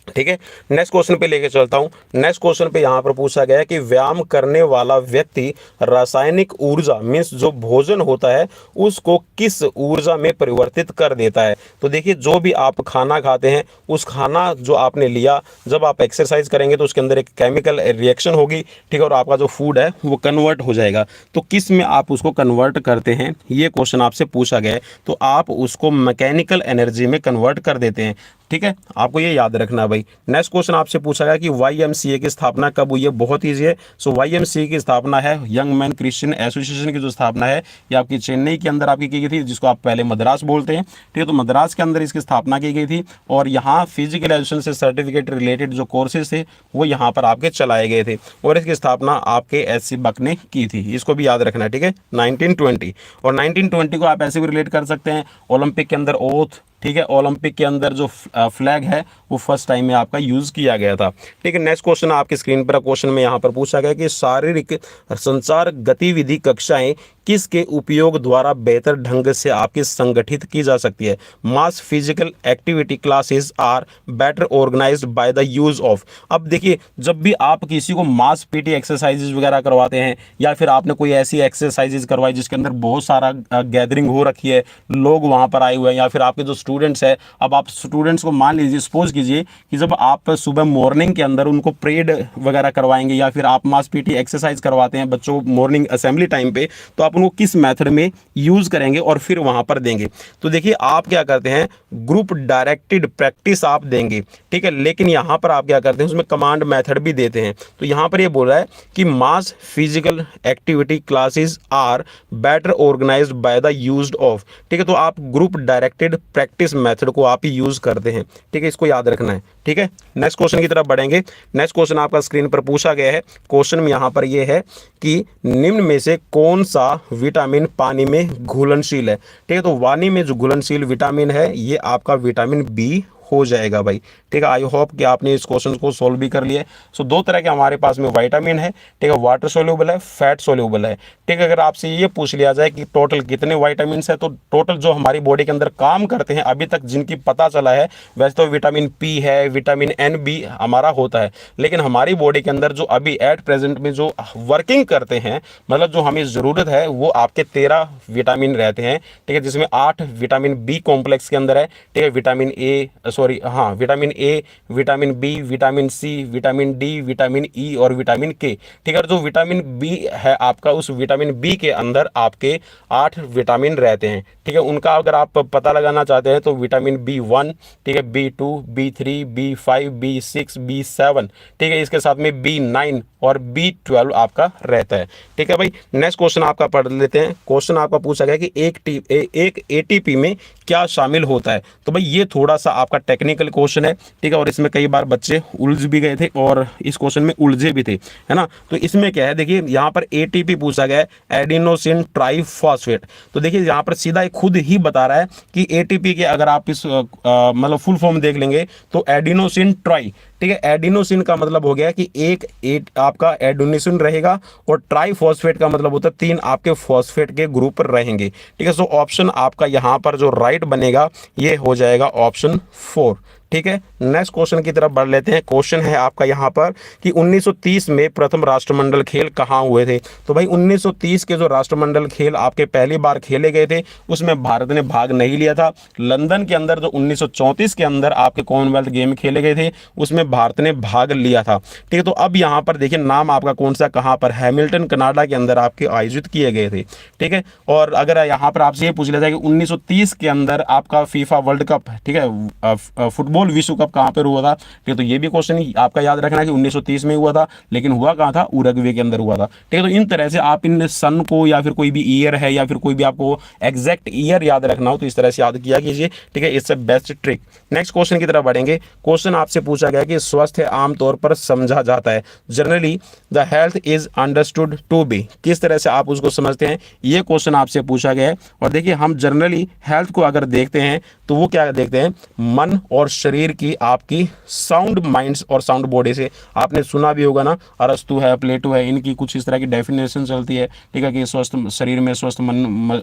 ठीक है। नेक्स्ट क्वेश्चन पे लेके चलता हूं। नेक्स्ट क्वेश्चन पे यहां पर पूछा गया है कि व्यायाम करने वाला व्यक्ति रासायनिक ऊर्जा मींस जो भोजन होता है उसको किस ऊर्जा में परिवर्तित कर देता है। तो देखिए, जो भी आप खाना खाते हैं उस खाना जो आपने लिया, जब आप एक्सरसाइज करेंगे तो उसके अंदर एक केमिकल रिएक्शन होगी, ठीक है, और आपका जो फूड है वो कन्वर्ट हो जाएगा। तो किस में आप उसको कन्वर्ट करते हैं, ये क्वेश्चन आपसे पूछा गया है। तो आप उसको मैकेनिकल एनर्जी में कन्वर्ट कर देते हैं, ठीक है। आपको ये याद रखना भाई। नेक्स्ट क्वेश्चन आपसे पूछा गया कि YMCA की स्थापना कब हुई है। बहुत ईजी है। सो YMCA की स्थापना है यंग मैन क्रिश्चियन एसोसिएशन की जो स्थापना है ये आपकी चेन्नई के अंदर आपकी की गई थी, जिसको आप पहले मद्रास बोलते हैं, ठीक है। तो मद्रास के अंदर इसकी स्थापना की गई थी और यहाँ फिजिकल एजुकेशन से सर्टिफिकेट रिलेटेड जो कोर्सेज थे वो यहाँ पर आपके चलाए गए थे और इसकी स्थापना आपके SC बक ने की थी। इसको भी याद रखना है, ठीक है, 1920। और 1920 को आप ऐसे भी रिलेट कर सकते हैं ओलंपिक के अंदर ओथ, ठीक है, ओलंपिक के अंदर जो फ्लैग है वो फर्स्ट टाइम में आपका यूज़ किया गया था। ठीक है, नेक्स्ट क्वेश्चन आपकी स्क्रीन पर क्वेश्चन में यहाँ पर पूछा गया कि शारीरिक संचार गतिविधि कक्षाएं किसके उपयोग द्वारा बेहतर ढंग से आपकी संगठित की जा सकती है। Mass physical activity classes are better organised by the use of. अब देखिए, जब भी आप किसी को मास पीटी एक्सरसाइजेज वगैरह करवाते हैं या फिर आपने कोई ऐसी एक्सरसाइजेज करवाई जिसके अंदर बहुत सारा गैदरिंग हो रखी है, लोग वहाँ पर आए हुए हैं, या फिर आपके जो स्टूडेंट्स हैं, अब आप स्टूडेंट्स को मान लीजिए, सपोज कीजिए कि जब आप सुबह मॉर्निंग के अंदर उनको परेड वगैरह करवाएंगे या फिर आप मास पीटी एक्सरसाइज करवाते हैं बच्चों मॉर्निंग असेंबली टाइम पे, तो आप उनको किस मेथड में यूज करेंगे और फिर वहां पर देंगे। तो देखिए, आप क्या करते हैं, ग्रुप डायरेक्टेड प्रैक्टिस आप देंगे, ठीक है, लेकिन यहां पर आप क्या करते हैं, उसमें कमांड मेथड भी देते हैं। तो यहां पर ये बोल रहा है कि mass physical activity classes are better organised by the use of. ठीक है, तो आप ग्रुप डायरेक्टेड प्रैक्टिस मेथड को आप ही यूज करते हैं। ठीक है, इसको याद रखना है। ठीक है, नेक्स्ट क्वेश्चन की तरफ बढ़ेंगे। नेक्स्ट क्वेश्चन आपका स्क्रीन पर पूछा गया है। क्वेश्चन में यहां पर यह है कि निम्न में से कौन सा विटामिन पानी में घुलनशील है। ठीक है, तो पानी में जो घुलनशील विटामिन है ये आपका विटामिन बी हो जाएगा भाई। ठीक है, आई होप कि आपने इस क्वेश्चन को सोल्व भी कर लिया। सो दो तरह के हमारे पास में विटामिन है, ठीक है, वाटर सोल्यूबल है, फैट सोल्यूबल है। ठीक है, अगर आपसे ये पूछ लिया जाए कि टोटल कितने विटामिन है, तो टोटल जो हमारी बॉडी के अंदर काम करते हैं अभी तक जिनकी पता चला है, वैसे तो विटामिन पी है, विटामिन एन भी हमारा होता है, लेकिन हमारी बॉडी के अंदर जो अभी एट प्रेजेंट में जो वर्किंग करते हैं, मतलब जो हमें ज़रूरत है, वो आपके 13 विटामिन रहते हैं। ठीक है, जिसमें 8 विटामिन बी कॉम्प्लेक्स के अंदर है। ठीक है, vitamin A vitamin A, vitamin B, vitamin C, vitamin D, vitamin E और विटामिन के। ठीक है, जो विटामिन बी है आपका, उस विटामिन बी के अंदर आपके 8 विटामिन रहते हैं। ठीक है, उनका अगर आप पता लगाना चाहते हैं तो विटामिन B1, ठीक है, B2, B3, B5, B6, B7, ठीक है, इसके साथ में B9 और B12 आपका रहता है। ठीक है भाई, नेक्स्ट क्वेश्चन आपका पढ़ लेते हैं। क्वेश्चन आपका पूछा गया कि एक ATP में क्या शामिल होता है। तो भाई ये थोड़ा सा आपका टेक्निकल क्वेश्चन है, ठीक है, और इसमें कई बार बच्चे उलझ भी गए थे और इस क्वेश्चन में उलझे भी थे, है ना। तो इसमें क्या है, देखिए यहाँ पर ATP पूछा गया है, एडिनोसिन ट्राइफॉस्फेट। तो देखिए यहाँ पर सीधा खुद ही बता रहा है कि ATP के अगर आप इस मतलब फुल फॉर्म देख लेंगे तो एडिनोसिन ट्राई, ठीक है, एडिनोसिन का मतलब हो गया कि एक आपका एडिनोसिन रहेगा और ट्राइफॉस्फेट का मतलब होता है 3 आपके फॉस्फेट के ग्रुप रहेंगे। ठीक है, सो ऑप्शन आपका यहाँ पर जो राइट बनेगा ये हो जाएगा ऑप्शन 4। ठीक है, नेक्स्ट क्वेश्चन की तरफ बढ़ लेते हैं। क्वेश्चन है आपका यहाँ पर कि 1930 में प्रथम राष्ट्रमंडल खेल कहाँ हुए थे। तो भाई 1930 के जो राष्ट्रमंडल खेल आपके पहली बार खेले गए थे उसमें भारत ने भाग नहीं लिया था। लंदन के अंदर जो 1934 के अंदर आपके कॉमनवेल्थ गेम खेले गए थे उसमें भारत ने भाग लिया था। ठीक है, तो अब यहाँ पर देखिए नाम आपका कौन सा, कहाँ पर, हैमिल्टन कनाडा के अंदर आपके आयोजित किए गए थे। ठीक है, और अगर यहाँ पर आपसे ये पूछ लिया जाए कि 1930 के अंदर आपका फीफा वर्ल्ड कप, ठीक है, फुटबॉल विश्व कप कहां पर हुआ था। ठीक है, तो ये भी क्वेश्चन आपका याद रखना है कि 1930 में हुआ था, लेकिन हुआ कहां था, उरुग्वे के अंदर हुआ था। ठीक है, तो इन तरह से आप इन सन को या फिर कोई भी ईयर है या फिर कोई भी आपको एग्जैक्ट ईयर याद रखना हो तो इस तरह से याद किया कीजिए। ठीक है, it's a best trick. Next question की तरफ बढ़ेंगे। क्वेश्चन आपसे पूछा गया कि स्वास्थ्य आमतौर पर समझा जाता है, generally the health is understood to be, किस तरह से आप उसको समझते हैं, ये क्वेश्चन आपसे पूछा गया है। और देखिए हम जनरली हेल्थ को अगर देखते हैं तो वो क्या देखते हैं, मन और शरीर की आपकी साउंड माइंड्स और साउंड बॉडी से। आपने सुना भी होगा ना, अरस्तु है, प्लेटो है, इनकी कुछ इस तरह की डेफिनेशन चलती है। ठीक है, कि स्वस्थ शरीर में स्वस्थ मन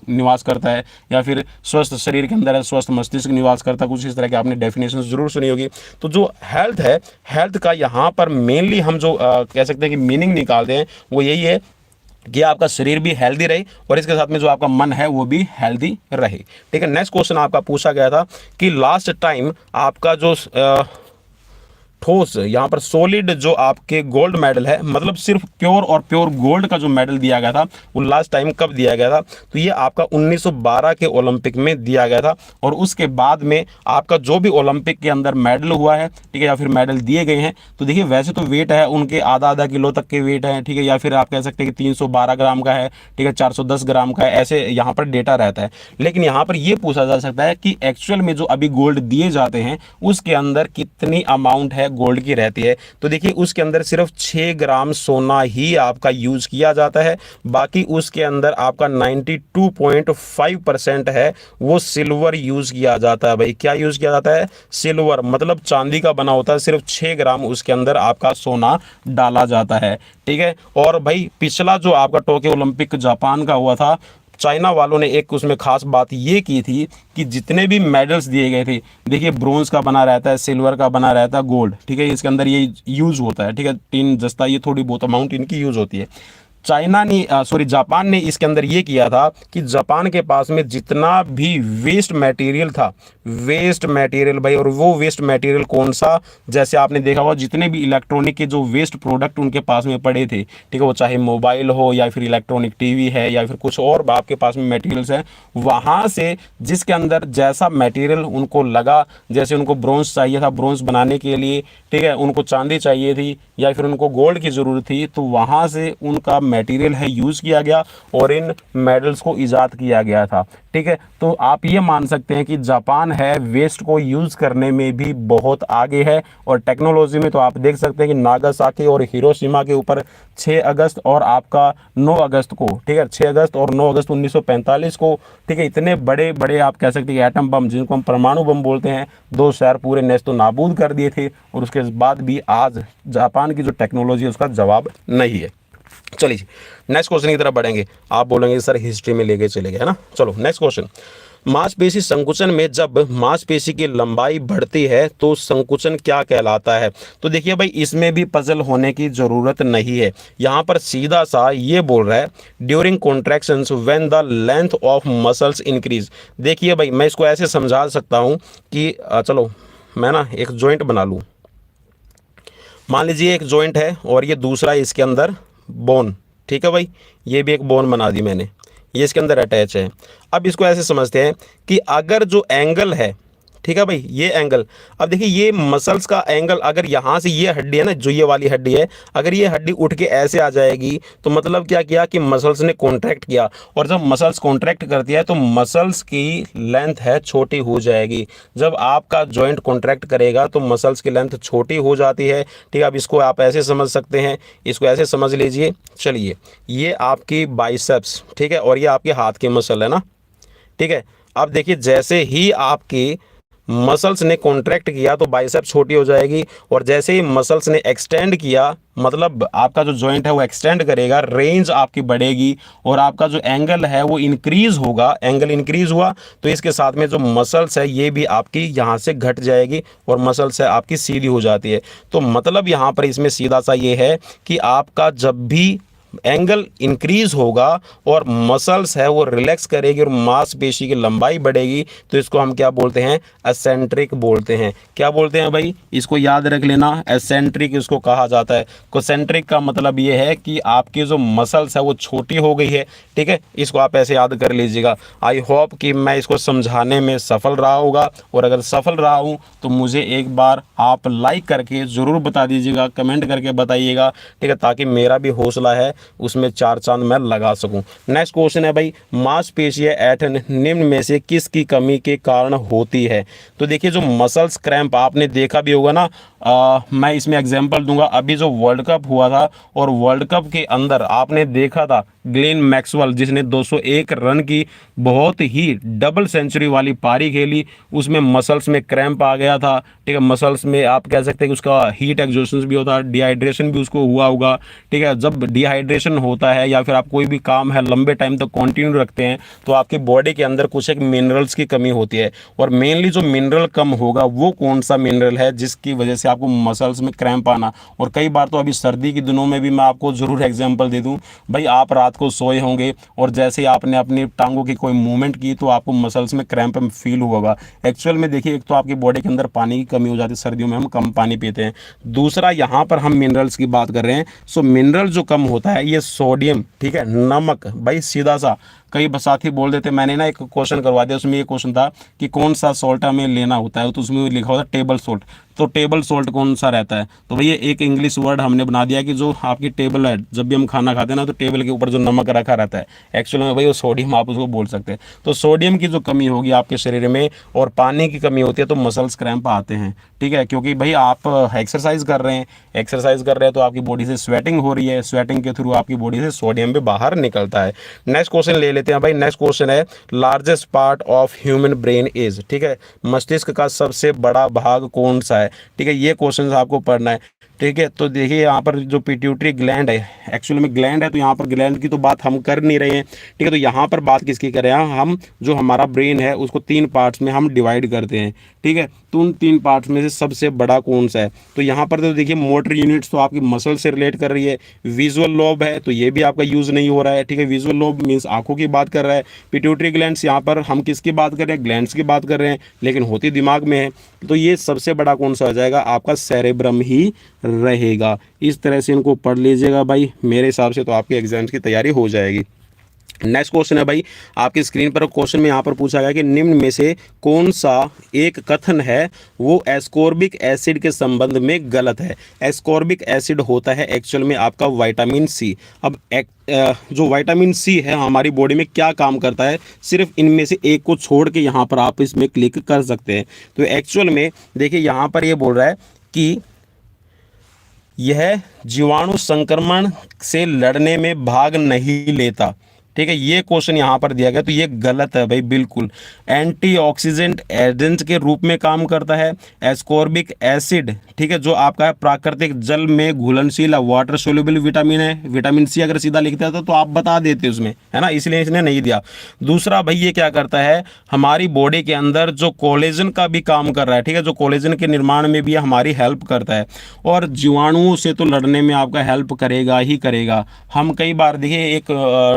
निवास करता है, या फिर स्वस्थ शरीर के अंदर स्वस्थ मस्तिष्क निवास करता है, कुछ इस तरह की आपने डेफिनेशन जरूर सुनी होगी। तो जो हेल्थ है, हेल्थ का यहाँ पर मेनली हम जो कह सकते हैं कि मीनिंग निकालते हैं वो यही है कि आपका शरीर भी हेल्दी रहे और इसके साथ में जो आपका मन है वो भी हेल्दी रहे। ठीक है, नेक्स्ट क्वेश्चन आपका पूछा गया था कि लास्ट टाइम आपका जो ठोस, यहाँ पर सॉलिड जो आपके गोल्ड मेडल है, मतलब सिर्फ प्योर और प्योर गोल्ड का जो मेडल दिया गया था वो लास्ट टाइम कब दिया गया था। तो ये आपका 1912 के ओलंपिक में दिया गया था। और उसके बाद में आपका जो भी ओलंपिक के अंदर मेडल हुआ है, ठीक है, या फिर मेडल दिए गए हैं, तो देखिए वैसे तो वेट है उनके आधा किलो तक के वेट है। ठीक है, या फिर आप कह सकते हैं कि 312 ग्राम का है, ठीक है, 410 ग्राम का है, ऐसे यहाँ पर डेटा रहता है। लेकिन यहाँ पर यह पूछा जा सकता है कि एक्चुअल में जो अभी गोल्ड दिए जाते हैं उसके अंदर कितनी अमाउंट है गोल्ड की रहती है। तो देखिए उसके अंदर सिर्फ 6 ग्राम सोना ही आपका यूज किया जाता है, बाकी उसके अंदर आपका 92.5% है वो सिल्वर यूज किया जाता है। भाई क्या यूज किया जाता है? सिल्वर, मतलब चांदी का बना होता है। सिर्फ 6 ग्राम उसके अंदर आपका सोना डाला जाता है, ठीक है। और भाई पिछला जो आपका टोक्यो ओलंपिक जापान का हुआ था, चाइना वालों ने एक उसमें खास बात ये की थी कि जितने भी मेडल्स दिए गए थे, देखिए ब्रोंज का बना रहता है, सिल्वर का बना रहता है, गोल्ड, ठीक है, इसके अंदर ये यूज होता है, ठीक है, टीन जस्ता ये थोड़ी बहुत अमाउंट इनकी यूज होती है। जापान ने इसके अंदर ये किया था कि जापान के पास में जितना भी वेस्ट मटेरियल था, वेस्ट मटेरियल भाई, और वो वेस्ट मटेरियल कौन सा, जैसे आपने देखा होगा जितने भी इलेक्ट्रॉनिक के जो वेस्ट प्रोडक्ट उनके पास में पड़े थे, ठीक है, वो चाहे मोबाइल हो या फिर इलेक्ट्रॉनिक टीवी है या फिर कुछ और आपके पास में मटेरियल्स हैं, वहाँ से जिसके अंदर जैसा मटेरियल उनको लगा, जैसे उनको ब्रोंज चाहिए था ब्रोंज बनाने के लिए, ठीक है, उनको चांदी चाहिए थी या फिर उनको गोल्ड की ज़रूरत थी, तो वहाँ से उनका मटेरियल है यूज़ किया गया और इन मेडल्स को ईजाद किया गया था, ठीक है। तो आप ये मान सकते हैं कि जापान है वेस्ट को यूज़ करने में भी बहुत आगे है, और टेक्नोलॉजी में तो आप देख सकते हैं कि नागासाकी और हिरोशिमा के ऊपर 6 अगस्त और आपका 9 अगस्त को, ठीक है, 6 अगस्त और 9 अगस्त 1945 को, ठीक है, इतने बड़े बड़े आप कह सकते हैं एटम बम, जिनको हम परमाणु बम बोलते हैं, 2 शहर पूरे नेस्तो नाबूद कर दिए थे, और उसके बाद भी आज जापान की जो टेक्नोलॉजी है उसका जवाब नहीं है। चलिए नेक्स्ट क्वेश्चन की तरफ बढ़ेंगे। आप बोलेंगे सर हिस्ट्री में लेके चले गए, है ना। चलो नेक्स्ट क्वेश्चन, मांसपेशी संकुचन में जब मांसपेशी की लंबाई बढ़ती है तो संकुचन क्या कहलाता है? तो देखिए भाई इसमें भी पजल होने की ज़रूरत नहीं है, यहाँ पर सीधा सा ये बोल रहा है during contractions when the length of muscles increase. देखिए भाई मैं इसको ऐसे समझा सकता हूँ कि चलो मैं ना एक जॉइंट बना लूँ, मान लीजिए एक जॉइंट है और ये दूसरा इसके अंदर बोन, ठीक है भाई, ये भी एक बोन बना दी मैंने, ये इसके अंदर अटैच है। अब इसको ऐसे समझते हैं कि अगर जो एंगल है, ठीक है भाई, ये एंगल, अब देखिए ये मसल्स का एंगल, अगर यहाँ से ये हड्डी है ना, जो ये वाली हड्डी है, अगर ये हड्डी उठ के ऐसे आ जाएगी तो मतलब क्या किया कि मसल्स ने कॉन्ट्रैक्ट किया, और जब मसल्स कॉन्ट्रैक्ट करती है तो मसल्स की लेंथ है छोटी हो जाएगी। जब आपका जॉइंट कॉन्ट्रैक्ट करेगा तो मसल्स की लेंथ छोटी हो जाती है, ठीक है। अब इसको आप ऐसे समझ सकते हैं, इसको ऐसे समझ लीजिए। चलिए ये आपकी बाइसेप्स, ठीक है, और ये आपके हाथ की मसल है ना, ठीक है। अब देखिए जैसे ही आपकी मसल्स ने कॉन्ट्रैक्ट किया तो बाइसेप छोटी हो जाएगी, और जैसे ही मसल्स ने एक्सटेंड किया, मतलब आपका जो जॉइंट है वो एक्सटेंड करेगा, रेंज आपकी बढ़ेगी और आपका जो एंगल है वो इंक्रीज होगा। एंगल इंक्रीज हुआ तो इसके साथ में जो मसल्स है ये भी आपकी यहाँ से घट जाएगी और मसल्स है आपकी सीधी हो जाती है। तो मतलब यहाँ पर इसमें सीधा सा ये है कि आपका जब भी एंगल इंक्रीज होगा और मसल्स है वो रिलैक्स करेगी और मांसपेशी की लंबाई बढ़ेगी, तो इसको हम क्या बोलते हैं? एसेंट्रिक बोलते हैं। क्या बोलते हैं भाई? इसको याद रख लेना, एसेंट्रिक इसको कहा जाता है। कोसेंट्रिक का मतलब ये है कि आपकी जो मसल्स है वो छोटी हो गई है, ठीक है। इसको आप ऐसे याद कर लीजिएगा। आई होप कि मैं इसको समझाने में सफल रहा होगा, और अगर सफल रहा हूँ तो मुझे एक बार आप लाइक करके ज़रूर बता दीजिएगा, कमेंट करके बताइएगा, ठीक है, ताकि मेरा भी हौसला है उसमें 4 चांद मैं लगा सकूं। नेक्स्ट क्वेश्चन है भाई, मांसपेशियां ऐठन निम्न में से किसकी कमी के कारण होती है? तो देखिए जो मसल्स क्रैम्प आपने देखा भी होगा ना, मैं इसमें एग्जांपल दूंगा। अभी जो वर्ल्ड कप हुआ था और वर्ल्ड कप के अंदर आपने देखा था ग्लेन मैक्सवेल जिसने 201 रन की बहुत ही डबल सेंचुरी वाली पारी खेली, उसमें मसल्स में क्रैम्प आ गया था, ठीक है। मसल्स में आप कह सकते हैं कि उसका हीट एग्जॉशन भी होता है, डिहाइड्रेशन भी उसको हुआ होगा, ठीक है। जब डिहाइड्रेशन होता है या फिर आप कोई भी काम है लंबे टाइम तक कंटिन्यू रखते हैं तो आपकी बॉडी के अंदर कुछ एक मिनरल्स की कमी होती है, और मेनली जो मिनरल कम होगा वो कौन सा मिनरल है जिसकी वजह से आपको मसल्स में क्रैम्प आना। और कई बार तो अभी सर्दी के दिनों में भी मैं आपको ज़रूर एग्जांपल दे दूं भाई, आप रात को सोए होंगे और जैसे ही आपने अपनी टांगों की कोई मूवमेंट की तो आपको मसल्स में क्रैम्प फील हुआ होगा। एक्चुअल में देखिए एक तो आपकी बॉडी के अंदर पानी की कमी हो जाती है, सर्दियों में हम कम पानी पीते हैं। दूसरा यहाँ पर हम मिनरल्स की बात कर रहे हैं, सो मिनरल जो कम होता है ये सोडियम, ठीक है, नमक, भाई सीधा सा कई साथी बोल देते, मैंने ना एक क्वेश्चन करवा दिया, उसमें ये क्वेश्चन था कि कौन सा सॉल्ट हमें लेना होता है, तो उसमें लिखा होता है टेबल सॉल्ट। तो टेबल सॉल्ट कौन सा रहता है, तो भैया एक इंग्लिश वर्ड हमने बना दिया कि जो आपकी टेबल है, जब भी हम खाना खाते हैं ना तो टेबल के ऊपर जो नमक रखा रहता है, एक्चुअली में भाई वो सोडियम आप उसको बोल सकते हैं। तो सोडियम की जो कमी होगी आपके शरीर में और पानी की कमी होती है तो मसल्स क्रैम्प आते हैं, ठीक है। क्योंकि भाई आप एक्सरसाइज कर रहे हैं, तो आपकी बॉडी से स्वेटिंग हो रही है, स्वेटिंग के थ्रू आपकी बॉडी से सोडियम भी बाहर निकलता है। नेक्स्ट क्वेश्चन ले लेते हैं भाई। नेक्स्ट क्वेश्चन है largest part of human brain is, ठीक है, मस्तिष्क का सबसे बड़ा भाग कौन सा है, ठीक है। ये क्वेश्चन आपको पढ़ना है, ठीक है। तो देखिए यहाँ पर जो पिट्यूटरी ग्लैंड है, एक्चुअली में ग्लैंड है, तो यहाँ पर ग्लैंड की तो बात हम कर नहीं रहे हैं, ठीक है। तो यहाँ पर बात किसकी कर रहे हैं हम, जो हमारा ब्रेन है उसको 3 पार्ट्स में हम डिवाइड करते हैं, ठीक है। तो उन 3 पार्ट्स में से सबसे बड़ा कौन सा है, तो यहाँ पर तो देखिए मोटर यूनिट्स तो आपकी मसल से रिलेट कर रही है, विजुअल लोब है तो ये भी आपका यूज़ नहीं हो रहा है, ठीक है। विजुअल लोब मीन्स आंखों की बात कर रहा है, पिट्यूटरी ग्लैंड्स यहाँ पर हम किसकी बात कर रहे हैं, ग्लैंड्स की बात कर रहे हैं, लेकिन होती दिमाग में है। तो ये सबसे बड़ा कौन सा हो जाएगा, आपका सेरेब्रम ही रहेगा। इस तरह से इनको पढ़ लीजिएगा भाई, मेरे हिसाब से तो आपके एग्जाम्स की तैयारी हो जाएगी। नेक्स्ट क्वेश्चन है भाई, आपकी स्क्रीन पर क्वेश्चन में यहाँ पर पूछा गया कि निम्न में से कौन सा एक कथन है वो एस्कॉर्बिक एसिड के संबंध में गलत है। एस्कॉर्बिक एसिड होता है एक्चुअल में आपका विटामिन सी। अब जो विटामिन सी है हमारी बॉडी में क्या काम करता है, सिर्फ इनमें से एक को छोड़ के यहाँ पर आप इसमें क्लिक कर सकते हैं। तो एक्चुअल में देखिए यहाँ पर ये बोल रहा है कि यह जीवाणु संक्रमण से लड़ने में भाग नहीं लेता, ठीक है। ये क्वेश्चन यहाँ पर दिया गया तो ये गलत है भाई, बिल्कुल। एंटीऑक्सीडेंट एजेंट के रूप में काम करता है। एस्कॉर्बिक एसिड, ठीक है, जो आपका है प्राकृतिक जल में घुलनशील वाटर सोल्यूबल विटामिन है। विटामिन सी अगर सीधा लिखते हैं तो आप बता देते उसमें, है ना, इसलिए इसने नहीं दिया। दूसरा भाई ये क्या करता है, हमारी बॉडी के अंदर जो कोलेजन का भी काम कर रहा है, ठीक है, जो कोलेजन के निर्माण में भी हमारी हेल्प करता है और जीवाणुओं से तो लड़ने में आपका हेल्प करेगा ही करेगा। हम कई बार देखिए एक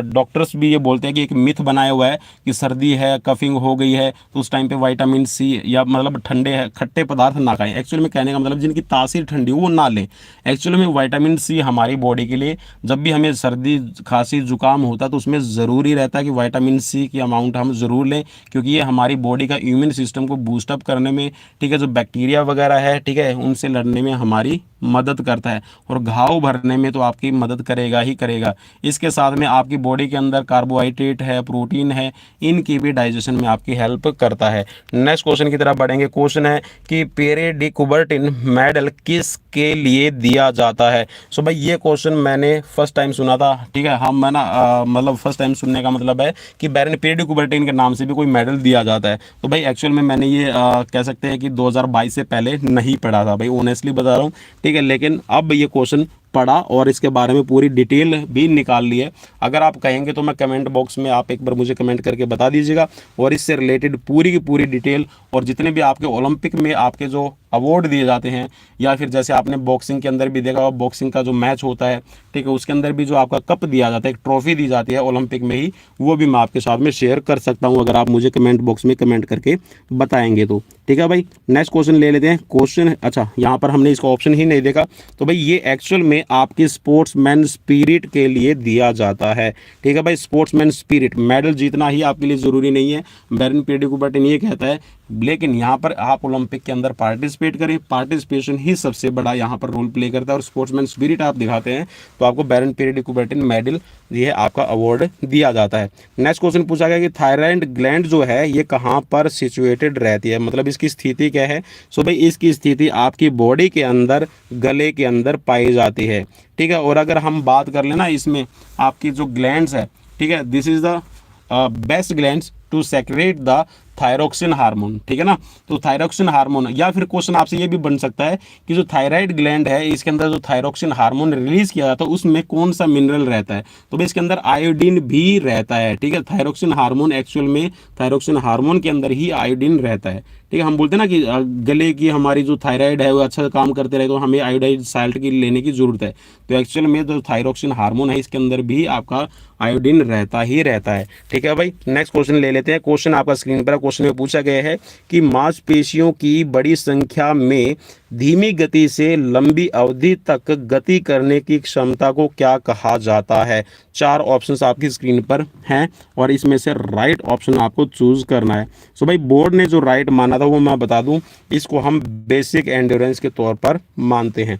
डॉक्टर भी ये बोलते हैं कि एक मिथ बनाया हुआ है कि सर्दी है, कफिंग हो गई है तो उस टाइम पे विटामिन सी या मतलब ठंडे खट्टे पदार्थ ना खाएं। एक्चुअली में कहने का मतलब जिनकी तासीर ठंडी हो वो ना लें। एक्चुअली में विटामिन सी हमारी बॉडी के लिए जब भी हमें सर्दी खांसी जुकाम होता है तो उसमें ज़रूरी रहता है कि विटामिन सी की अमाउंट हम ज़रूर लें, क्योंकि ये हमारी बॉडी का इम्यून सिस्टम को बूस्टअप करने में, ठीक है, जो बैक्टीरिया वगैरह है, ठीक है, उनसे लड़ने में हमारी मदद करता है और घाव भरने में तो आपकी मदद करेगा ही करेगा। इसके साथ में आपकी बॉडी के अंदर कार्बोहाइड्रेट है, प्रोटीन है, इनकी भी डाइजेशन में आपकी हेल्प करता है। नेक्स्ट क्वेश्चन की तरफ बढ़ेंगे। क्वेश्चन है कि पेरे डी कुबर्टिन मेडल किसके लिए दिया जाता है। सो भाई ये क्वेश्चन मैंने फर्स्ट टाइम सुना था, ठीक है। हम मैं ना मतलब फर्स्ट टाइम सुनने का मतलब है कि बैरन पेरे डी कुबर्टिन के नाम से भी कोई मेडल दिया जाता है। तो भाई एक्चुअल में मैंने ये कह सकते हैं कि 2022 से पहले नहीं पढ़ा था भाई, ऑनेस्टली बता रहा हूँ, ठीक है। लेकिन अब ये क्वेश्चन पढ़ा और इसके बारे में पूरी डिटेल भी निकाल ली है। अगर आप कहेंगे तो मैं कमेंट बॉक्स में आप एक बार मुझे कमेंट करके बता दीजिएगा और इससे रिलेटेड पूरी की पूरी डिटेल और जितने भी आपके ओलंपिक में आपके जो अवार्ड दिए जाते हैं या फिर जैसे आपने बॉक्सिंग के अंदर भी देखा होगा, बॉक्सिंग का जो मैच होता है, ठीक है, उसके अंदर भी जो आपका कप दिया जाता है, एक ट्रॉफी दी जाती है ओलंपिक में ही, वो भी मैं आपके साथ में शेयर कर सकता हूँ अगर आप मुझे कमेंट बॉक्स में कमेंट करके बताएंगे तो, ठीक है भाई। नेक्स्ट क्वेश्चन ले लेते हैं। क्वेश्चन अच्छा यहाँ पर हमने इसका ऑप्शन ही नहीं देखा, तो भाई ये एक्चुअल में आपकी स्पोर्ट्समैन स्पिरिट के लिए दिया जाता है, ठीक है भाई। स्पोर्ट्समैन स्पिरिट, मेडल जीतना ही आपके लिए ज़रूरी नहीं है, बैरन पेरे डी कुबर्टिन ये कहता है, लेकिन यहाँ पर आप ओलंपिक के अंदर पार्टिसिपेट करें, पार्टिसिपेशन ही सबसे बड़ा यहाँ पर रोल प्ले करता है और स्पोर्ट्समैन स्पिरिट आप दिखाते हैं तो आपको बैरन पेरे डी कुबर्टिन मेडल ये आपका अवार्ड दिया जाता है। नेक्स्ट क्वेश्चन पूछा गया कि थायराइड ग्लैंड जो है ये कहाँ पर सिचुएटेड रहती है, मतलब इसकी स्थिति क्या है। सो भाई इसकी स्थिति आपकी बॉडी के अंदर गले के अंदर पाई जाती है, ठीक है। और अगर हम बात कर लेना इसमें आपकी जो ग्लैंड्स है, ठीक है, this is the best glands to secrete the thyroxine hormone, ठीक है ना। तो थायरोक्सिन हार्मोन, या फिर क्वेश्चन आपसे ये भी बन सकता है कि जो थायराइड ग्लैंड है इसके अंदर जो थायरोक्सिन हार्मोन रिलीज किया जाता है उसमें कौन सा मिनरल रहता है, तो भाई इसके अंदर आयोडीन भी रहता है, ठीक है। थायरोक्सिन हार्मोन एक्चुअल में थायरोक्सिन हार्मोन के अंदर ही आयोडीन रहता है, ठीक है। हम बोलते हैं ना कि गले की हमारी जो थायराइड है वो अच्छा काम करते रहे तो हमें आयोडाइड साल्ट की लेने की जरूरत है, तो एक्चुअल में जो थायरोक्सिन हार्मोन है इसके अंदर भी आपका आयोडीन रहता ही रहता है, ठीक है भाई। नेक्स्ट क्वेश्चन ले लेते हैं। क्वेश्चन आपका स्क्रीन पर, क्वेश्चन में पूछा गया है कि मांसपेशियों की बड़ी संख्या में धीमी गति से लंबी अवधि तक गति करने की क्षमता को क्या कहा जाता है। 4 ऑप्शंस आपकी स्क्रीन पर हैं और इसमें से राइट ऑप्शन आपको चूज करना है। सो भाई बोर्ड ने जो राइट माना था वो मैं बता दूं, इसको हम बेसिक एंड्योरेंस के तौर पर मानते हैं।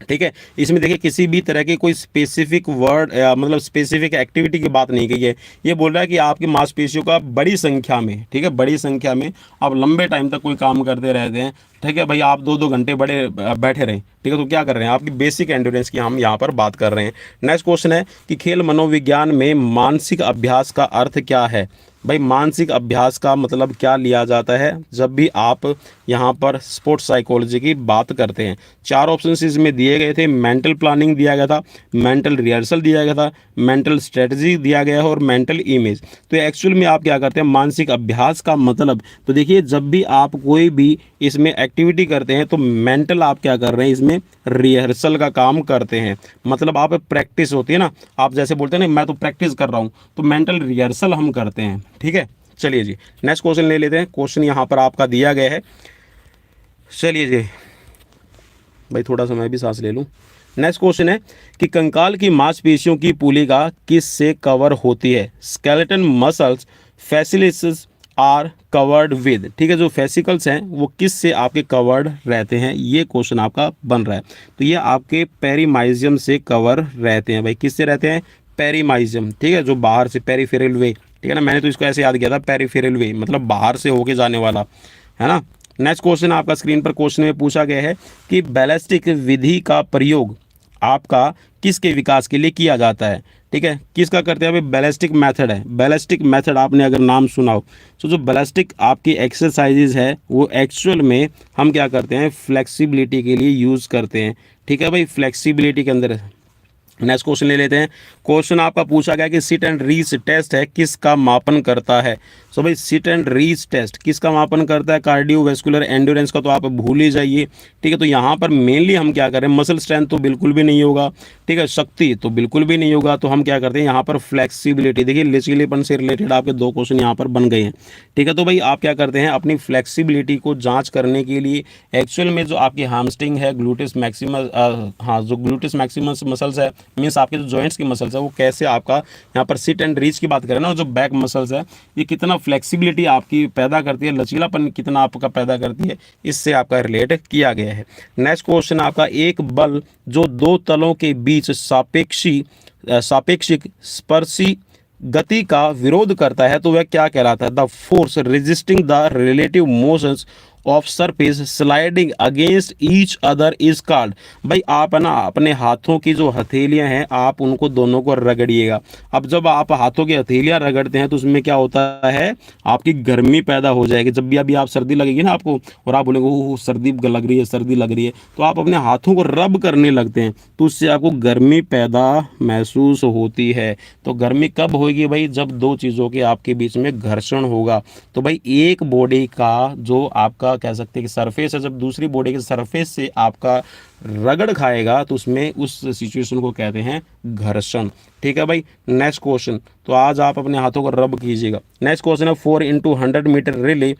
ठीक है, इसमें देखिए किसी भी तरह की कोई स्पेसिफिक वर्ड मतलब स्पेसिफिक एक्टिविटी की बात नहीं की है। ये बोल रहा है कि आपकी मांसपेशियों का बड़ी संख्या में, ठीक है, बड़ी संख्या में आप लंबे टाइम तक कोई काम करते रहते हैं। ठीक है भाई, आप 2-2 घंटे बैठे रहें, ठीक है, तो क्या कर रहे हैं, आपकी बेसिक एंड्योरेंस की हम यहाँ पर बात कर रहे हैं। नेक्स्ट क्वेश्चन है कि खेल मनोविज्ञान में मानसिक अभ्यास का अर्थ क्या है। भाई मानसिक अभ्यास का मतलब क्या लिया जाता है जब भी आप यहाँ पर स्पोर्ट्स साइकोलॉजी की बात करते हैं। 4 ऑप्शंस इसमें दिए गए थे। मेंटल प्लानिंग दिया गया था, मेंटल रिहर्सल दिया गया था, मेंटल स्ट्रेटजी दिया गया है और मेंटल इमेज। तो एक्चुअल में आप क्या करते हैं, मानसिक अभ्यास का मतलब, तो देखिए जब भी आप कोई भी इसमें एक्टिविटी करते हैं तो मेंटल आप क्या कर रहे हैं, इसमें रिहर्सल का काम करते हैं। मतलब आप प्रैक्टिस होती है ना, आप जैसे बोलते हैं ना मैं तो प्रैक्टिस कर रहा हूँ, तो मेंटल रिहर्सल हम करते हैं। ठीक है, चलिए जी नेक्स्ट क्वेश्चन ले लेते हैं। क्वेश्चन यहाँ पर आपका दिया गया है, चलिए जी भाई थोड़ा सा मैं भी सांस ले लूँ। नेक्स्ट क्वेश्चन है कि कंकाल की मांसपेशियों की पुलिका किस से कवर होती है। Skeleton muscles fascicles are covered with, ठीक है, जो फेसिकल्स हैं वो किस से आपके कवर्ड रहते हैं, ये क्वेश्चन आपका बन रहा है। तो ये आपके पेरीमाइजियम से कवर रहते हैं। भाई किस से रहते हैं, पेरीमाइजियम, ठीक है, जो बाहर से पेरीफेरल वे, ठीक है ना, मैंने तो इसको ऐसे याद किया था, पेरीफेरल वे मतलब बाहर से होके जाने वाला, है ना। नेक्स्ट क्वेश्चन आपका स्क्रीन पर क्वेश्चन में पूछा गया है कि बैलिस्टिक विधि का प्रयोग आपका किसके विकास के लिए किया जाता है। ठीक है, किसका करते हैं, अभी बैलिस्टिक मेथड है। बैलिस्टिक मेथड आपने अगर नाम सुना हो तो जो बैलिस्टिक आपकी एक्सरसाइजेज है वो एक्चुअल में हम क्या करते हैं, फ्लेक्सिबिलिटी के लिए यूज़ करते हैं। ठीक है भाई, फ्लेक्सिबिलिटी के अंदर। नेक्स्ट क्वेश्चन ले लेते हैं। क्वेश्चन आपका पूछा गया कि सिट एंड रीच टेस्ट है किसका मापन करता है। सो भाई सिट एंड रीच टेस्ट किसका मापन करता है, कार्डियोवैस्कुलर एंड्योरेंस का तो आप भूल ही जाइए। ठीक है, तो यहाँ पर मेनली हम क्या करें, मसल स्ट्रेंथ तो बिल्कुल भी नहीं होगा, ठीक है, शक्ति तो बिल्कुल भी नहीं होगा, तो हम क्या करते हैं यहाँ पर फ्लेक्सिबिलिटी। देखिए लचीलेपन से रिलेटेड आपके 2 क्वेश्चन यहाँ पर बन गए हैं। ठीक है, तो भाई आप क्या करते हैं, अपनी फ्लेक्सिबिलिटी को जाँच करने के लिए एक्चुअल में जो आपकी हैमस्ट्रिंग है, ग्लूटिस मैक्सिमस, हाँ जो ग्लूटिस मैक्सिमस मसल्स है, मीन्स आपके जो जॉइंट्स की मसल्स है वो कैसे आपका यहाँ पर सिट एंड रीच की बात करें ना, जो बैक मसल्स है ये कितना फ्लेक्सिबिलिटी आपकी पैदा करती है, लचीलापन कितना आपका पैदा करती है, इससे आपका रिलेट किया गया है। नेक्स्ट क्वेश्चन आपका, एक बल जो 2 तलों के बीच सापेक्षिक स्पर्शी गति का विरोध करता है तो वह क्या कहलाता है। The force resisting the relative motions of surface sliding against each other is called. भाई आप है ना अपने हाथों की जो हथेलियां हैं आप उनको दोनों को रगड़िएगा। अब जब आप हाथों की हथेलियां रगड़ते हैं तो उसमें क्या होता है, आपकी गर्मी पैदा हो जाएगी। जब भी अभी आप सर्दी लगेगी ना आपको और आप बोलेंगे ओह सर्दी लग रही है, सर्दी लग रही है, तो आप अपने हाथों को रब करने लगते हैं तो उससे आपको गर्मी पैदा महसूस होती है। तो गर्मी कब होगी भाई, जब 2 चीज़ों के आपके बीच में घर्षण होगा। तो भाई एक बॉडी का जो आपका कह सकते हैं कि सरफेस है, जब दूसरी बॉडी के सरफेस से आपका रगड़ खाएगा तो उसमें उस सिचुएशन को कहते हैं घर्षण। ठीक है भाई, नेक्स्ट क्वेश्चन, तो आज आप अपने हाथों को रब कीजिएगा। नेक्स्ट क्वेश्चन है 4x100 मीटर रिले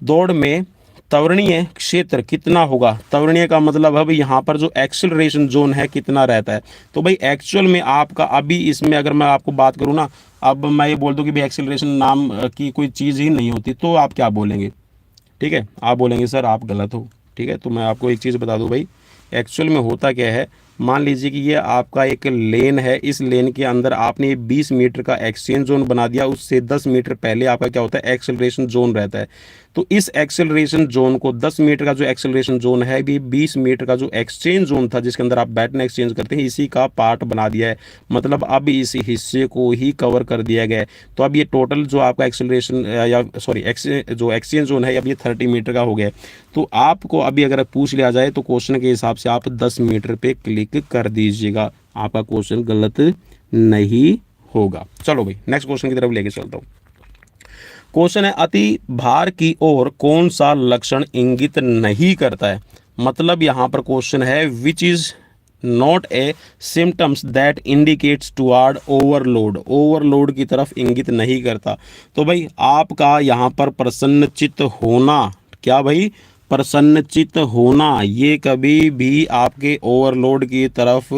दौड़ में त्वरणीय क्षेत्र कितना होगा। त्वरणीय का मतलब है भाई यहाँ पर जो एक्सेलरेशन जोन है कितना रहता है। तो भाई एक्चुअल में आपका अभी इसमें अगर मैं आपको बात करूँ ना, अब मैं ये बोल दूँ कि भाई एक्सेलरेशन नाम की कोई चीज़ ही नहीं होती, तो आप क्या बोलेंगे, ठीक है, आप बोलेंगे सर आप गलत हो। ठीक है, तो मैं आपको एक चीज़ बता दूं भाई, एक्चुअल में होता क्या है, मान लीजिए कि ये आपका एक लेन है, इस लेन के अंदर आपने 20 मीटर का एक्सचेंज जोन बना दिया, उससे 10 मीटर पहले आपका क्या होता है, एक्सेलरेशन जोन रहता है। तो इस एक्सेलरेशन जोन को 10 मीटर का जो एक्सेलरेशन जोन है भी 20 मीटर का जो एक्सचेंज जोन था जिसके अंदर आप बैठना एक्सचेंज करते हैं, इसी का पार्ट बना दिया है। मतलब अब इस हिस्से को ही कवर कर दिया गया है। तो अब ये टोटल जो आपका एक्सेलरेशन या सॉरी जो एक्सचेंज जोन है अब ये 30 मीटर का हो गया है। तो आपको अभी अगर पूछ लिया जाए तो क्वेश्चन के हिसाब से आप 10 मीटर पे क्लिक कर दीजिएगा, आपका क्वेश्चन गलत नहीं होगा। चलो भाई नेक्स्ट क्वेश्चन की तरफ लेके चलता हूँ। क्वेश्चन है अति भार की ओर कौन सा लक्षण इंगित नहीं करता है। मतलब यहाँ पर क्वेश्चन है which is not a symptoms that indicates toward overload, overload की तरफ इंगित नहीं करता। तो भाई आपका यहाँ पर प्रसन्नचित्त होना, क्या भाई, प्रसन्नचित्त होना, ये कभी भी आपके ओवरलोड की तरफ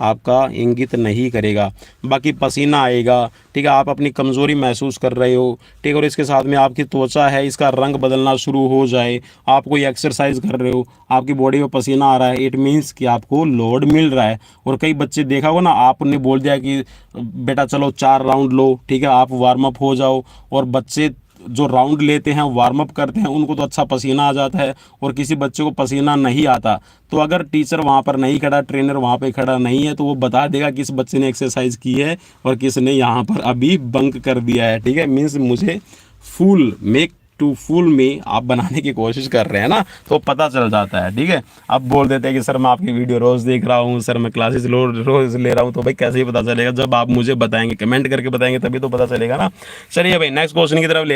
आपका इंगित नहीं करेगा। बाकी पसीना आएगा, ठीक है, आप अपनी कमज़ोरी महसूस कर रहे हो, ठीक है, और इसके साथ में आपकी त्वचा है इसका रंग बदलना शुरू हो जाए, आप कोई एक्सरसाइज कर रहे हो, आपकी बॉडी में पसीना आ रहा है, इट मीन्स कि आपको लोड मिल रहा है। और कई बच्चे देखा होगा ना, आपने बोल दिया कि बेटा चलो 4 राउंड लो, ठीक है, आप वार्म अप हो जाओ, और बच्चे जो राउंड लेते हैं वार्म अप करते हैं उनको तो अच्छा पसीना आ जाता है, और किसी बच्चे को पसीना नहीं आता। तो अगर टीचर वहाँ पर नहीं खड़ा, ट्रेनर वहाँ पे खड़ा नहीं है, तो वो बता देगा किस बच्चे ने एक्सरसाइज की है और किसने यहाँ पर अभी बंक कर दिया है, ठीक है। मीन्स मुझे फूल मेक टू फूल में आप बनाने की कोशिश कर रहे हैं ना, तो पता चल जाता है, ठीक है। अब बोल देते हैं कि सर मैं आपकी वीडियो रोज़ देख रहा हूँ, सर मैं क्लासेस रोज़ ले रहा हूँ, तो भाई कैसे ही पता चलेगा, जब आप मुझे बताएंगे, कमेंट करके बताएंगे तभी तो पता चलेगा ना। चलिए भाई नेक्स्ट क्वेश्चन की तरफ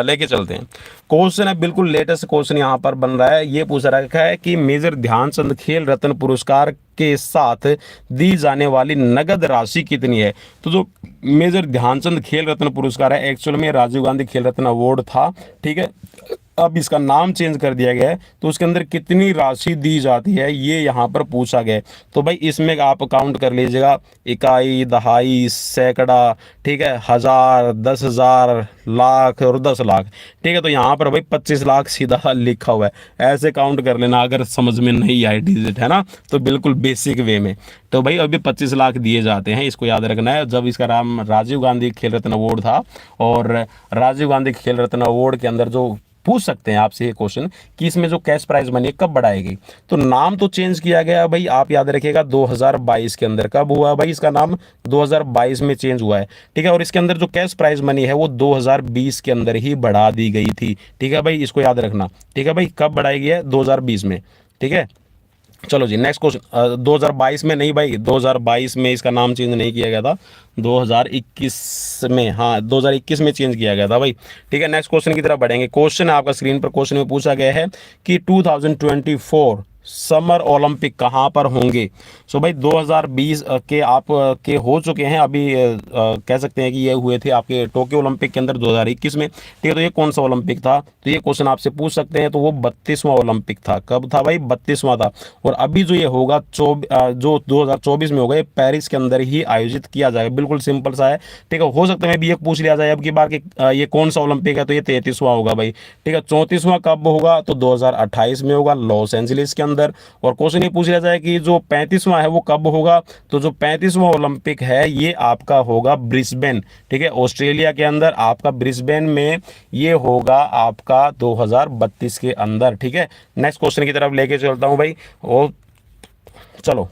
लेके चलते हैं। क्वेश्चन है बिल्कुल लेटेस्ट क्वेश्चन यहाँ पर बन रहा है। ये पूछ रखा है कि मेजर ध्यानचंद खेल रत्न पुरस्कार के साथ दी जाने वाली नगद राशि कितनी है। तो जो मेजर ध्यानचंद खेल रत्न पुरस्कार है, एक्चुअल में राजीव गांधी खेल रत्न अवार्ड था, ठीक है, अब इसका नाम चेंज कर दिया गया है। तो उसके अंदर कितनी राशि दी जाती है ये यहाँ पर पूछा गया है। तो भाई इसमें आप काउंट कर लीजिएगा, इकाई, दहाई, सैकड़ा, ठीक है, हज़ार, 10,000, लाख और 10 लाख, ठीक है। तो यहाँ पर भाई 25 लाख सीधा लिखा हुआ है, ऐसे काउंट कर लेना अगर समझ में नहीं आए डिजिट, है ना, तो बिल्कुल बेसिक वे में। तो भाई अभी 25 लाख दिए जाते हैं, इसको याद रखना है। जब इसका नाम राजीव गांधी खेल रत्न अवार्ड था, और राजीव गांधी खेल रत्न अवार्ड के अंदर जो पूछ सकते हैं आपसे ये क्वेश्चन कि इसमें जो कैश प्राइज मनी कब बढ़ाएगी, तो नाम तो चेंज किया गया भाई, आप याद रखिएगा 2022 के अंदर। कब हुआ भाई इसका नाम, 2022 में चेंज हुआ है, ठीक है। और इसके अंदर जो कैश प्राइज मनी है वो 2020 के अंदर ही बढ़ा दी गई थी, ठीक है भाई, इसको याद रखना, ठीक है भाई। कब बढ़ाई गई है, 2020 में, ठीक है। चलो जी नेक्स्ट क्वेश्चन, 2022 में नहीं भाई, 2022 में इसका नाम चेंज नहीं किया गया था, 2021 में, हाँ 2021 में चेंज किया गया था भाई, ठीक है। नेक्स्ट क्वेश्चन की तरफ बढ़ेंगे। क्वेश्चन है आपका स्क्रीन पर, क्वेश्चन में पूछा गया है कि 2024 समर ओलंपिक कहाँ पर होंगे। सो भाई 2020 के आप के हो चुके हैं अभी, कह सकते हैं कि ये हुए थे आपके टोक्यो ओलंपिक के अंदर 2021 में, ठीक है। तो ये कौन सा ओलंपिक था, तो ये क्वेश्चन आपसे पूछ सकते हैं। तो वो 32वां ओलंपिक था। कब था भाई, 32वां था। और अभी जो ये होगा जो 2024 में होगा, ये पेरिस के अंदर ही आयोजित किया जाएगा, बिल्कुल सिंपल सा है, ठीक है। हो सकता है भी ये पूछ लिया जाए अब की बार कि ये कौन सा ओलंपिक है, तो ये 33वां होगा भाई, ठीक है। 34वां कब होगा, तो 2028 में होगा लॉस एंजलिस के अंदर। और क्वेश्चन ये पूछ लिया जाए कि जो 35वां है वो कब होगा, तो जो 35वां ओलंपिक है ये आपका होगा ब्रिस्बेन, ठीक है, ऑस्ट्रेलिया के अंदर, आपका ब्रिस्बेन में ये होगा आपका 2032 के अंदर, ठीक है। नेक्स्ट क्वेश्चन की तरफ लेके चलता हूं भाई। और चलो,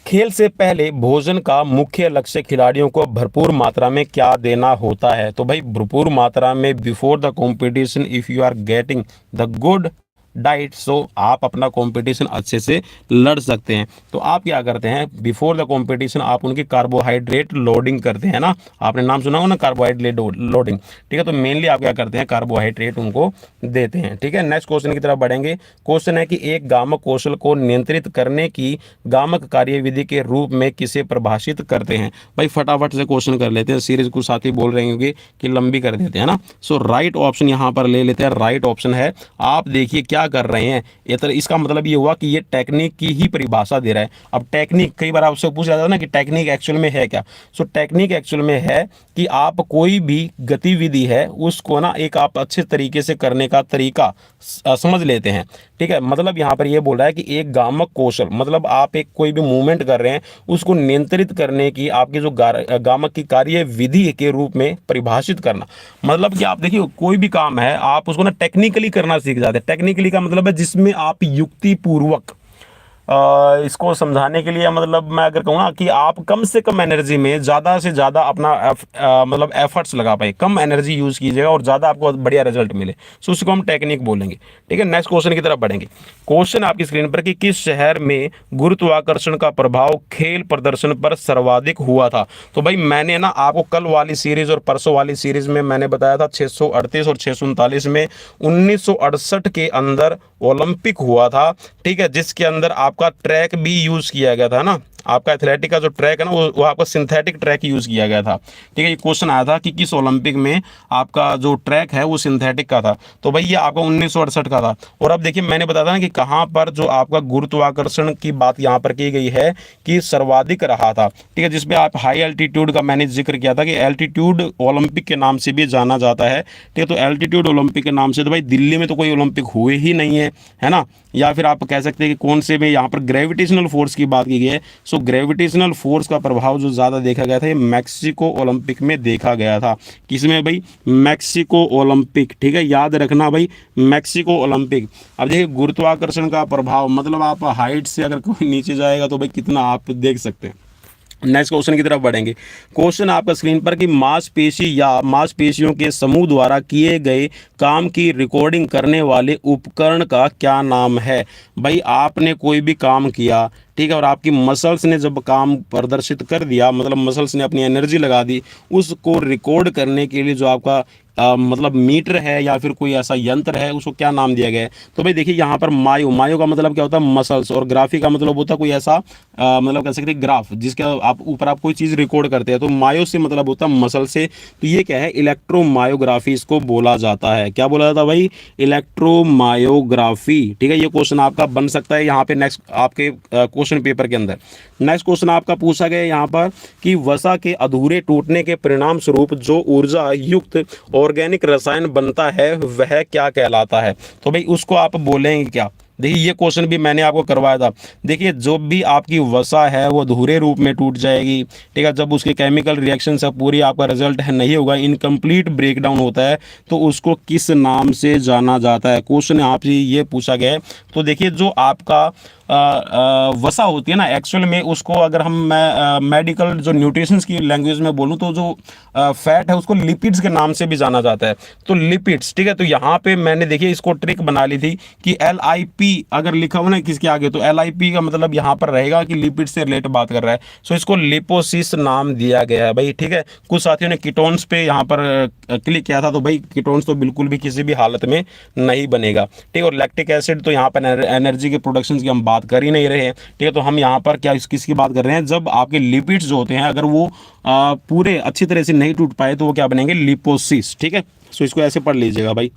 खेल से पहले भोजन का मुख्य लक्ष्य खिलाड़ियों को भरपूर मात्रा में क्या देना होता है। तो भाई भरपूर मात्रा में before the competition if you are getting the good diet, so आप अपना कंपटीशन अच्छे से लड़ सकते हैं। तो आप क्या करते हैं, बिफोर द कंपटीशन आप उनकी कार्बोहाइड्रेट लोडिंग करते हैं ना, आपने नाम सुना हो ना कार्बोहाइड्रेट लोडिंग, ठीक है। तो मेनली आप क्या करते हैं, कार्बोहाइड्रेट उनको देते हैं, ठीक है। नेक्स्ट क्वेश्चन की तरफ बढ़ेंगे। क्वेश्चन है कि एक गामक कौशल को नियंत्रित करने की गामक कार्यविधि के रूप में किसे परिभाषित करते हैं। भाई फटाफट से क्वेश्चन कर लेते हैं, सीरीज को साथी बोल रहे होंगे कि लंबी कर देते हैं ना। सो राइट ऑप्शन यहाँ पर ले लेते हैं, राइट ऑप्शन है, आप देखिए क्या कर रहे हैं, इसका मतलब ये हुआ कि ये टेक्निक की ही परिभाषा दे रहा है। अब टेक्निक कई बार आपसे पूछा जाता है ना कि टेक्निक एक्चुअल में है क्या। सो टेक्निक एक्चुअल में है कि आप कोई भी गतिविधि है उसको ना एक आप अच्छे तरीके से करने का तरीका समझ लेते हैं, ठीक है। मतलब यहाँ पर ये बोल रहा है कि एक गामक कौशल, मतलब आप एक कोई भी मूवमेंट कर रहे हैं उसको नियंत्रित करने की आपकी जो गामक की कार्य विधि के रूप में परिभाषित करना। मतलब कि आप देखिए कोई भी काम है आप उसको ना टेक्निकली करना सीख जाते हैं। टेक्निकली का मतलब है जिसमें आप युक्ति पूर्वक इसको समझाने के लिए, मतलब मैं अगर कहूँ ना कि आप कम से कम एनर्जी में ज़्यादा से ज़्यादा अपना मतलब एफर्ट्स लगा पाए, कम एनर्जी यूज़ कीजिएगा और ज़्यादा आपको बढ़िया रिजल्ट मिले, सो उसको हम टेक्निक बोलेंगे, ठीक है। नेक्स्ट क्वेश्चन की तरफ बढ़ेंगे। क्वेश्चन आपकी स्क्रीन पर कि किस शहर में गुरुत्वाकर्षण का प्रभाव खेल प्रदर्शन पर सर्वाधिक हुआ था। तो भाई मैंने ना आपको कल वाली सीरीज और परसों वाली सीरीज में मैंने बताया था 638 और 639 में 1968 के अंदर ओलंपिक हुआ था, ठीक है, जिसके अंदर आपका ट्रैक भी यूज़ किया गया था ना, आपका एथलेटिक का जो ट्रैक है ना वो आपका सिंथेटिक ट्रैक यूज़ किया गया था। ठीक है, ये क्वेश्चन आया था कि किस ओलंपिक में आपका जो ट्रैक है वो सिंथेटिक का था। तो भाई ये आपका 1968 का था। और अब देखिए मैंने बताया था ना कि कहाँ पर जो आपका गुरुत्वाकर्षण की बात यहाँ पर की गई है कि सर्वाधिक रहा था। ठीक है, जिसमें आप हाई एल्टीट्यूड का मैंने जिक्र किया था कि एल्टीट्यूड ओलंपिक के नाम से भी जाना जाता है। ठीक है, तो एल्टीट्यूड ओलंपिक के नाम से तो भाई दिल्ली में तो कोई ओलंपिक हुए ही नहीं है ना। या फिर आप कह सकते हैं कि कौन से में यहाँ पर ग्रेविटेशनल फोर्स की बात की गई है। सो ग्रेविटेशनल फोर्स का प्रभाव जो ज़्यादा देखा गया था ये मैक्सिको ओलंपिक में देखा गया था। किसमें भाई? Mexico Olympic. ठीक है, याद रखना भाई, मैक्सिको ओलंपिक। अब देखिए गुरुत्वाकर्षण का प्रभाव मतलब आप हाइट से अगर कोई नीचे जाएगा तो भाई कितना आप देख सकते हैं। नेक्स्ट क्वेश्चन की तरफ बढ़ेंगे। क्वेश्चन आपका स्क्रीन पर कि मांसपेशी या मांसपेशियों के समूह द्वारा किए गए काम की रिकॉर्डिंग करने वाले उपकरण का क्या नाम है? भाई आपने कोई भी काम किया, ठीक है, और आपकी मसल्स ने जब काम प्रदर्शित कर दिया, मतलब मसल्स ने अपनी एनर्जी लगा दी, उसको रिकॉर्ड करने के लिए जो आपका मतलब मीटर है या फिर कोई ऐसा यंत्र है उसको क्या नाम दिया गया है? तो भाई देखिए यहाँ पर मायो, मायो का मतलब क्या होता है? मसल्स। और ग्राफी का मतलब होता है कोई ऐसा मतलब कह सकते हैं ग्राफ जिसके आप ऊपर आप कोई चीज़ रिकॉर्ड करते हैं। तो मायो से मतलब होता है मसल से। तो ये क्या है? इलेक्ट्रोमायोग्राफी इसको बोला जाता है। क्या बोला जाता है भाई? इलेक्ट्रोमायोग्राफी। ठीक है, ये क्वेश्चन आपका बन सकता है यहाँ पे नेक्स्ट आपके क्वेश्चन पेपर के अंदर। नेक्स्ट क्वेश्चन आपका पूछा गया यहाँ पर कि वसा के अधूरे टूटने के परिणाम स्वरूप जो ऊर्जा युक्त ऑर्गेनिक रसायन बनता है वह क्या कहलाता है? तो भाई उसको आप बोलेंगे क्या? देखिए ये क्वेश्चन भी मैंने आपको करवाया था। देखिए जो भी आपकी वसा है वो अधूरे रूप में टूट जाएगी। ठीक है, जब उसके केमिकल रिएक्शन से पूरी आपका रिजल्ट है नहीं होगा, इनकम्प्लीट ब्रेकडाउन होता है, तो उसको किस नाम से जाना जाता है? क्वेश्चन आपसे ये पूछा गया है। तो देखिए जो आपका वसा होती है ना, एक्चुअल में उसको अगर हम मेडिकल जो न्यूट्रिशंस की लैंग्वेज में बोलूँ तो जो फैट है उसको लिपिड्स के नाम से भी जाना जाता है। तो लिपिड्स, ठीक है, तो यहाँ पे मैंने देखिए इसको ट्रिक बना ली थी कि LIP अगर लिखा हो ना किसके आगे तो LIP का मतलब यहाँ पर रहेगा कि लिपिड से रिलेटेड बात कर रहा है। सो इसको लिपोसिस नाम दिया गया है भाई। ठीक है, कुछ साथियों ने कीटोन्स पे यहाँ पर क्लिक किया था, तो भाई कीटोन्स तो बिल्कुल भी किसी भी हालत में नहीं बनेगा। ठीक है, और लैक्टिक एसिड तो यहाँ पर एनर्जी के प्रोडक्शन की हम बात कर ही नहीं रहे हैं। ठीक है, तो हम यहाँ पर क्या किसकी बात कर रहे हैं? जब आपके लिपिड्स जो होते हैं अगर वो पूरे अच्छी तरह से नहीं टूट पाए तो वो क्या बनेंगे? लिपोसिस। ठीक है, सो इसको ऐसे पढ़ लीजिएगा भाई।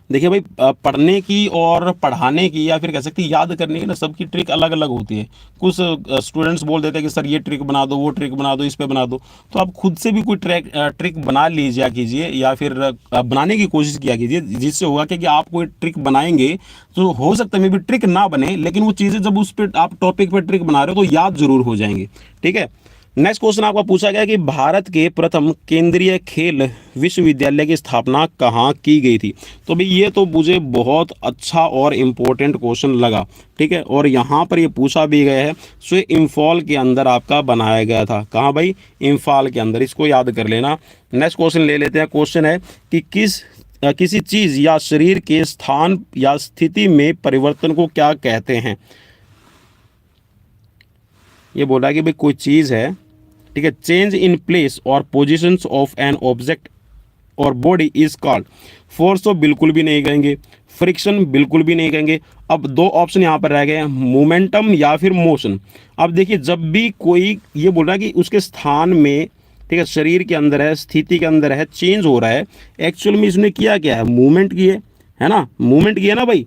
देखिए भाई पढ़ने की और पढ़ाने की या फिर कह सकते हैं याद करने की ना सबकी ट्रिक अलग अलग होती है। कुछ स्टूडेंट्स बोल देते हैं कि सर ये ट्रिक बना दो, वो ट्रिक बना दो, इस पे बना दो। तो आप खुद से भी कोई ट्रिक बना लीजिए कीजिए या फिर बनाने की कोशिश किया कीजिए, जिससे होगा कि आप कोई ट्रिक बनाएंगे तो हो सकता है मे भी ट्रिक ना बने, लेकिन वो चीज़ें जब उस पर आप टॉपिक पर ट्रिक बना रहे हो तो याद जरूर हो जाएंगे। ठीक है, नेक्स्ट क्वेश्चन आपका पूछा गया कि भारत के प्रथम केंद्रीय खेल विश्वविद्यालय की स्थापना कहाँ की गई थी? तो भाई ये तो मुझे बहुत अच्छा और इम्पोर्टेंट क्वेश्चन लगा। ठीक है, और यहाँ पर ये पूछा भी गया है, सो इम्फॉल के अंदर आपका बनाया गया था। कहाँ भाई? इम्फाल के अंदर, इसको याद कर लेना। नेक्स्ट क्वेश्चन ले लेते हैं। क्वेश्चन है कि किसी चीज़ या शरीर के स्थान या स्थिति में परिवर्तन को क्या कहते हैं? ये बोल रहा है कि भाई कोई चीज़ है, ठीक है, चेंज इन प्लेस और पोजिशंस ऑफ एन ऑब्जेक्ट और बॉडी इज कॉल्ड। फोर्स तो बिल्कुल भी नहीं कहेंगे, फ्रिक्शन बिल्कुल भी नहीं कहेंगे। अब दो ऑप्शन यहाँ पर रह गए हैं, मोमेंटम या फिर मोशन। अब देखिए जब भी कोई ये बोल रहा है कि उसके स्थान में, ठीक है, शरीर के अंदर है, स्थिति के अंदर है, चेंज हो रहा है, एक्चुअल में इसने किया क्या है? मूवमेंट की है ना, मूवमेंट किया ना भाई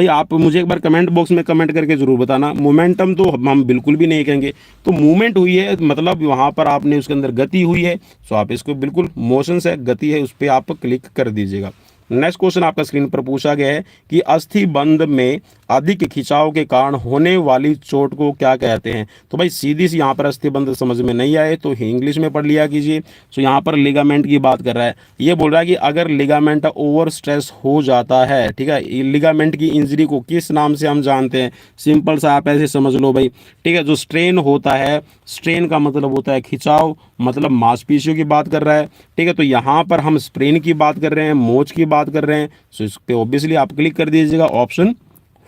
आप मुझे एक बार कमेंट बॉक्स में कमेंट करके ज़रूर बताना। मोमेंटम तो हम बिल्कुल भी नहीं कहेंगे। तो मूवमेंट हुई है मतलब वहाँ पर आपने उसके अंदर गति हुई है, सो आप इसको बिल्कुल मोशन से गति है उस पर आप क्लिक कर दीजिएगा। नेक्स्ट क्वेश्चन आपका स्क्रीन पर पूछा गया है कि अस्थि बंध में अधिक खिंचाव के कारण होने वाली चोट को क्या कहते हैं? तो भाई सीधी सी यहाँ पर अस्थि बंध समझ में नहीं आए तो इंग्लिश में पढ़ लिया कीजिए। सो यहाँ पर लिगामेंट की बात कर रहा है। ये बोल रहा है कि अगर लिगामेंट ओवर स्ट्रेस हो जाता है, ठीक है, लिगामेंट की इंजरी को किस नाम से हम जानते हैं? सिंपल सा आप ऐसे समझ लो भाई। ठीक है, जो स्ट्रेन होता है, स्ट्रेन का मतलब होता है खिंचाव, मतलब मांसपेशियों की बात कर रहा है। ठीक है, तो यहाँ पर हम स्प्रेन की बात कर रहे हैं, मोच की बात कर रहे हैं। सो इस पे ऑब्वियसली आप क्लिक कर दीजिएगा ऑप्शन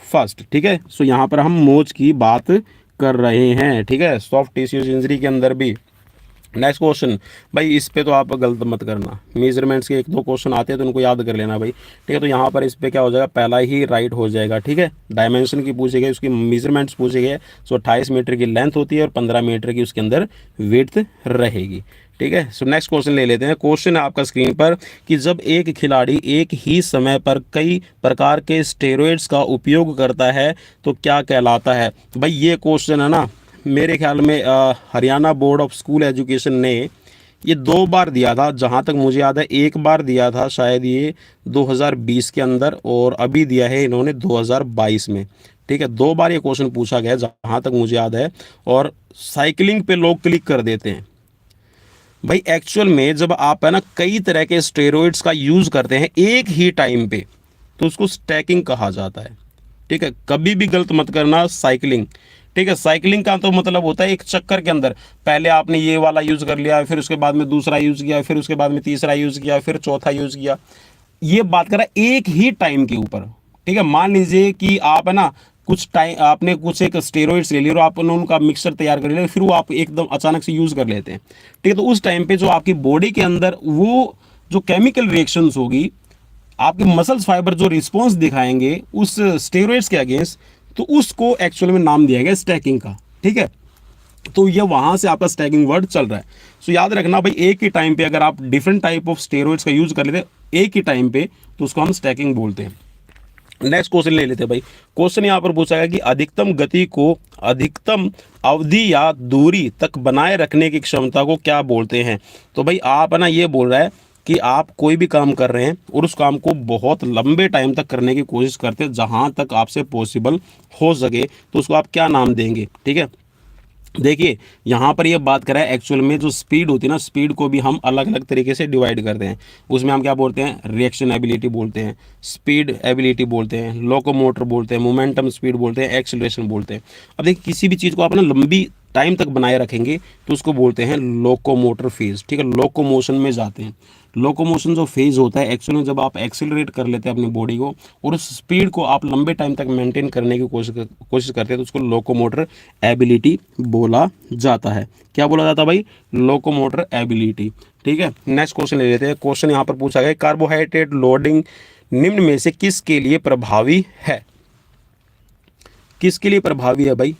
फर्स्ट। ठीक है, सो यहाँ पर हम मोच की बात कर रहे हैं। ठीक है, सॉफ्ट टिश्यूज इंजरी के अंदर भी। नेक्स्ट क्वेश्चन भाई, इस पे तो आप गलत मत करना, मेजरमेंट्स के एक दो क्वेश्चन आते हैं तो उनको याद कर लेना भाई, ठीक है। तो यहाँ पर इस पे क्या हो जाएगा, पहला ही राइट हो जाएगा, ठीक है। डायमेंशन की पूछी गई, उसकी मेजरमेंट्स पूछे गए। सो 28 मीटर की लेंथ होती है और 15 मीटर की उसके अंदर विड्थ रहेगी, ठीक है। सो नेक्स्ट क्वेश्चन ले लेते हैं। क्वेश्चन है आपका स्क्रीन पर कि जब एक खिलाड़ी एक ही समय पर कई प्रकार के स्टेरॉइड्स का उपयोग करता है तो क्या कहलाता है। भाई ये क्वेश्चन है ना, मेरे ख्याल में Haryana board of school education ने ये 2 बार दिया था, जहाँ तक मुझे याद है। एक बार दिया था शायद ये 2020 के अंदर, और अभी दिया है इन्होंने 2022 में, ठीक है। 2 बार ये क्वेश्चन पूछा गया जहाँ तक मुझे याद है। और साइकिलिंग पे लोग क्लिक कर देते हैं। भाई एक्चुअल में जब आप है ना कई तरह के स्टेरॉइड्स का यूज़ करते हैं एक ही टाइम पे, तो उसको स्टैकिंग कहा जाता है, ठीक है। कभी भी गलत मत करना साइकिलिंग, ठीक है। साइकिलिंग का तो मतलब होता है एक चक्कर के अंदर पहले आपने ये वाला यूज़ कर लिया, फिर उसके बाद में दूसरा यूज़ किया, फिर उसके बाद में तीसरा यूज़ किया, फिर चौथा यूज़ किया। ये बात कर रहा है एक ही टाइम के ऊपर, ठीक है। मान लीजिए कि आप है ना कुछ टाइम आपने कुछ एक स्टेरॉइड्स ले लिया और आपने उनका मिक्सचर तैयार कर लिया, फिर वो आप एकदम अचानक से यूज़ कर लेते हैं, ठीक है। तो उस टाइम पे जो आपकी बॉडी के अंदर वो जो केमिकल रिएक्शंस होगी, आपके मसल्स फाइबर जो रिस्पॉन्स दिखाएंगे उस स्टेरॉइड्स के अगेंस्ट, तो उसको एक्चुअल में नाम दिया गया स्टैकिंग का, ठीक है। तो ये वहां से आपका स्टैकिंग वर्ड चल रहा है। सो याद रखना भाई, एक ही टाइम पे अगर आप डिफरेंट टाइप ऑफ स्टेरॉइड्स का यूज कर लेते हैं एक ही टाइम पे, तो उसको हम स्टैकिंग बोलते हैं। नेक्स्ट क्वेश्चन ले लेते हैं भाई। क्वेश्चन यहाँ पर पूछा गया कि अधिकतम गति को अधिकतम अवधि या दूरी तक बनाए रखने की क्षमता को क्या बोलते हैं। तो भाई आप है ना ये बोल रहा है कि आप कोई भी काम कर रहे हैं और उस काम को बहुत लंबे टाइम तक करने की कोशिश करते हैं, जहां तक आपसे पॉसिबल हो सके, तो उसको आप क्या नाम देंगे, ठीक है। देखिए यहाँ पर ये बात करें, एक्चुअल में जो स्पीड होती है ना, स्पीड को भी हम अलग अलग तरीके से डिवाइड करते हैं। उसमें हम क्या बोलते हैं, रिएक्शन एबिलिटी बोलते हैं, स्पीड एबिलिटी बोलते हैं, लोकोमोटर बोलते हैं, मोमेंटम स्पीड बोलते हैं, एक्सेलरेशन बोलते हैं। अब देखिए किसी भी चीज़ को आप ना लंबी टाइम तक बनाए रखेंगे तो उसको बोलते हैं लोकोमोटर फेज, ठीक है। लोकोमोशन में जाते हैं। लोकोमोशन जो फेज होता है एक्चुअली जब आप एक्सेलरेट कर लेते हैं अपनी बॉडी को और उस स्पीड को आप लंबे टाइम तक मेंटेन करने की कोशिश करते हैं, तो उसको लोकोमोटर एबिलिटी बोला जाता है। क्या बोला जाता है भाई, लोकोमोटर एबिलिटी, ठीक है। नेक्स्ट क्वेश्चन ले लेते हैं। क्वेश्चन यहाँ पर पूछा गया कार्बोहाइड्रेट लोडिंग निम्न में से किसके लिए प्रभावी है। किसके लिए प्रभावी है भाई,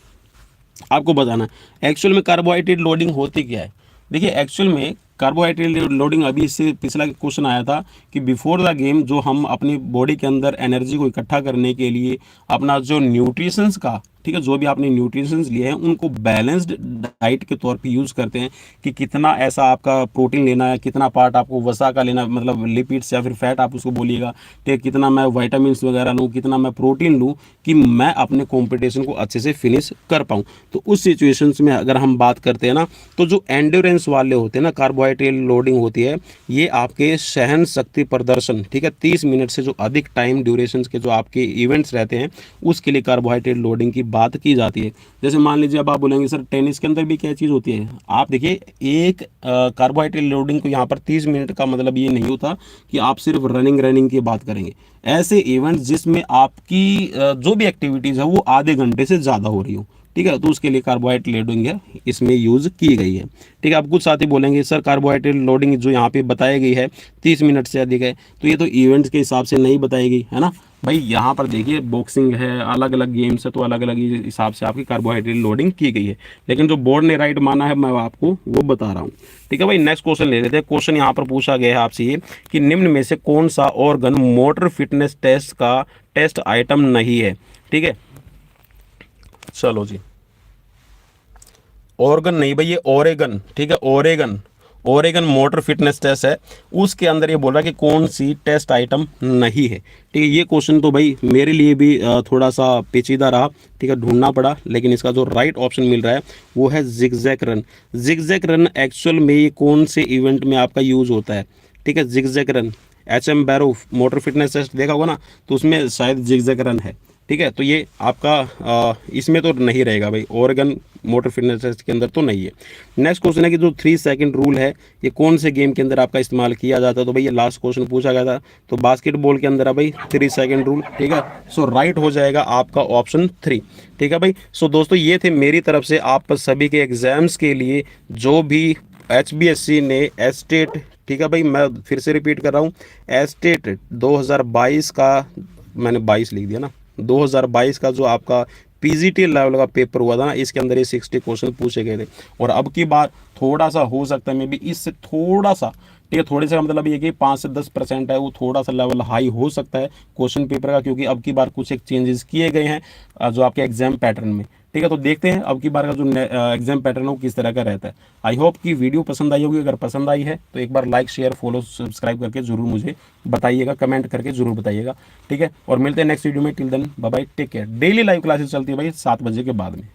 आपको बताना है। एक्चुअल में कार्बोहाइड्रेट लोडिंग होती क्या है। देखिए एक्चुअल में कार्बोहाइड्रेट लोडिंग, अभी इससे पिछला क्वेश्चन आया था कि बिफोर द गेम जो हम अपनी बॉडी के अंदर एनर्जी को इकट्ठा करने के लिए अपना जो न्यूट्रिशंस का, ठीक है, जो भी आपने न्यूट्रिशंस लिए हैं उनको बैलेंस्ड डाइट के तौर पे यूज़ करते हैं कि कितना ऐसा आपका प्रोटीन लेना है, कितना पार्ट आपको वसा का लेना, मतलब लिपिड्स या फिर फैट आप उसको बोलिएगा, ठीक है, कितना मैं वाइटामिन वगैरह लूँ, कितना मैं प्रोटीन लूँ कि मैं अपने कॉम्पिटिशन को अच्छे से फिनिश कर पाऊँ। तो उस सिचुएशंस में अगर हम बात करते हैं ना, तो जो एंड्योरेंस वाले होते हैं ना, कार्बोहाइड्रेट लोडिंग होती है, ये आपके सहन शक्ति प्रदर्शन, ठीक है, 30 मिनट से जो अधिक टाइम ड्यूरेशन के जो आपके इवेंट्स रहते हैं उसके लिए कार्बोहाइड्रेट लोडिंग की बात की जाती है। जैसे मान लीजिए अब आप बोलेंगे सर टेनिस के अंदर भी क्या चीज़ होती है, आप देखिए एक कार्बोहाइड्रेट लोडिंग को यहाँ पर 30 मिनट का मतलब ये नहीं होता कि आप सिर्फ रनिंग की बात करेंगे। ऐसे इवेंट्स जिसमें आपकी जो भी एक्टिविटीज़ है वो आधे घंटे से ज़्यादा हो रही हो, ठीक है, तो उसके लिए कार्बोहाइड्रेट लोडिंग है इसमें यूज़ की गई है, ठीक है। अब कुछ साथी बोलेंगे सर कार्बोहाइड्रेट लोडिंग जो यहाँ पे बताई गई है 30 मिनट से अधिक है, तो ये तो इवेंट्स के हिसाब से नहीं बताई गई है ना भाई। यहाँ पर देखिए बॉक्सिंग है, अलग अलग गेम्स है, तो अलग अलग हिसाब से आपकी कार्बोहाइड्रेट लोडिंग की गई है, लेकिन जो बोर्ड ने राइट माना है मैं आपको वो बता रहा हूँ, ठीक है भाई। नेक्स्ट क्वेश्चन ले लेते हैं। क्वेश्चन यहाँ पर पूछा गया है आपसे ये कि निम्न में से कौन सा ऑर्गन मोटर फिटनेस टेस्ट का टेस्ट आइटम नहीं है, ठीक है। चलो जी, ऑर्गन नहीं भाई, ये ओरेगन, ठीक है, ओरेगन मोटर फिटनेस टेस्ट है, उसके अंदर ये बोल रहा है कि कौन सी टेस्ट आइटम नहीं है, ठीक है। ये क्वेश्चन तो भाई मेरे लिए भी थोड़ा सा पेचीदा रहा, ठीक है, ढूंढना पड़ा, लेकिन इसका जो राइट ऑप्शन मिल रहा है वो है zigzag run. Zigzag run actual में ये कौन से इवेंट में आपका यूज होता है, ठीक है, जिगजैग रन। HM बैरो मोटर फिटनेस टेस्ट देखा होगा ना, तो उसमें शायद जिगजैग रन है, ठीक है। तो ये आपका इसमें तो नहीं रहेगा भाई, ऑर्गन मोटर फिटनेस टेस्ट के अंदर तो नहीं है। नेक्स्ट क्वेश्चन है कि जो 3 सेकंड रूल है ये कौन से गेम के अंदर आपका इस्तेमाल किया जाता है। तो भाई ये लास्ट क्वेश्चन पूछा गया था, तो बास्केटबॉल के अंदर है भाई 3 सेकंड रूल, ठीक है। सो राइट हो जाएगा आपका ऑप्शन 3, ठीक है भाई। सो दोस्तों ये थे मेरी तरफ से आप सभी के एग्जाम्स के लिए जो भी HBSC ने एस्टेट, ठीक है भाई, मैं फिर से रिपीट कर रहा हूँ, एस्टेट 2022 का, मैंने 22 लिख दिया ना, 2022 का जो आपका पीजीटी लेवल का पेपर हुआ था ना, इसके अंदर ये 60 क्वेश्चन पूछे गए थे। और अब की बार थोड़ा सा हो सकता है मे बी इससे थोड़ा सा, ठीक है, थोड़े से का मतलब ये कि 5 से 10% है, वो थोड़ा सा लेवल हाई हो सकता है क्वेश्चन पेपर का, क्योंकि अब की बार कुछ एक चेंजेस किए गए हैं जो आपके एग्जाम पैटर्न में। ठीक है, तो देखते हैं अब की बार का जो एग्जाम पैटर्न है वो किस तरह का रहता है। आई होप कि वीडियो पसंद आई होगी। अगर पसंद आई है तो एक बार लाइक, शेयर, फॉलो, सब्सक्राइब करके जरूर मुझे बताइएगा, कमेंट करके जरूर बताइएगा। ठीक है, और मिलते हैं नेक्स्ट वीडियो में। Till then bye bye, take care. Daily live classes चलती है भाई 7 बजे के बाद में।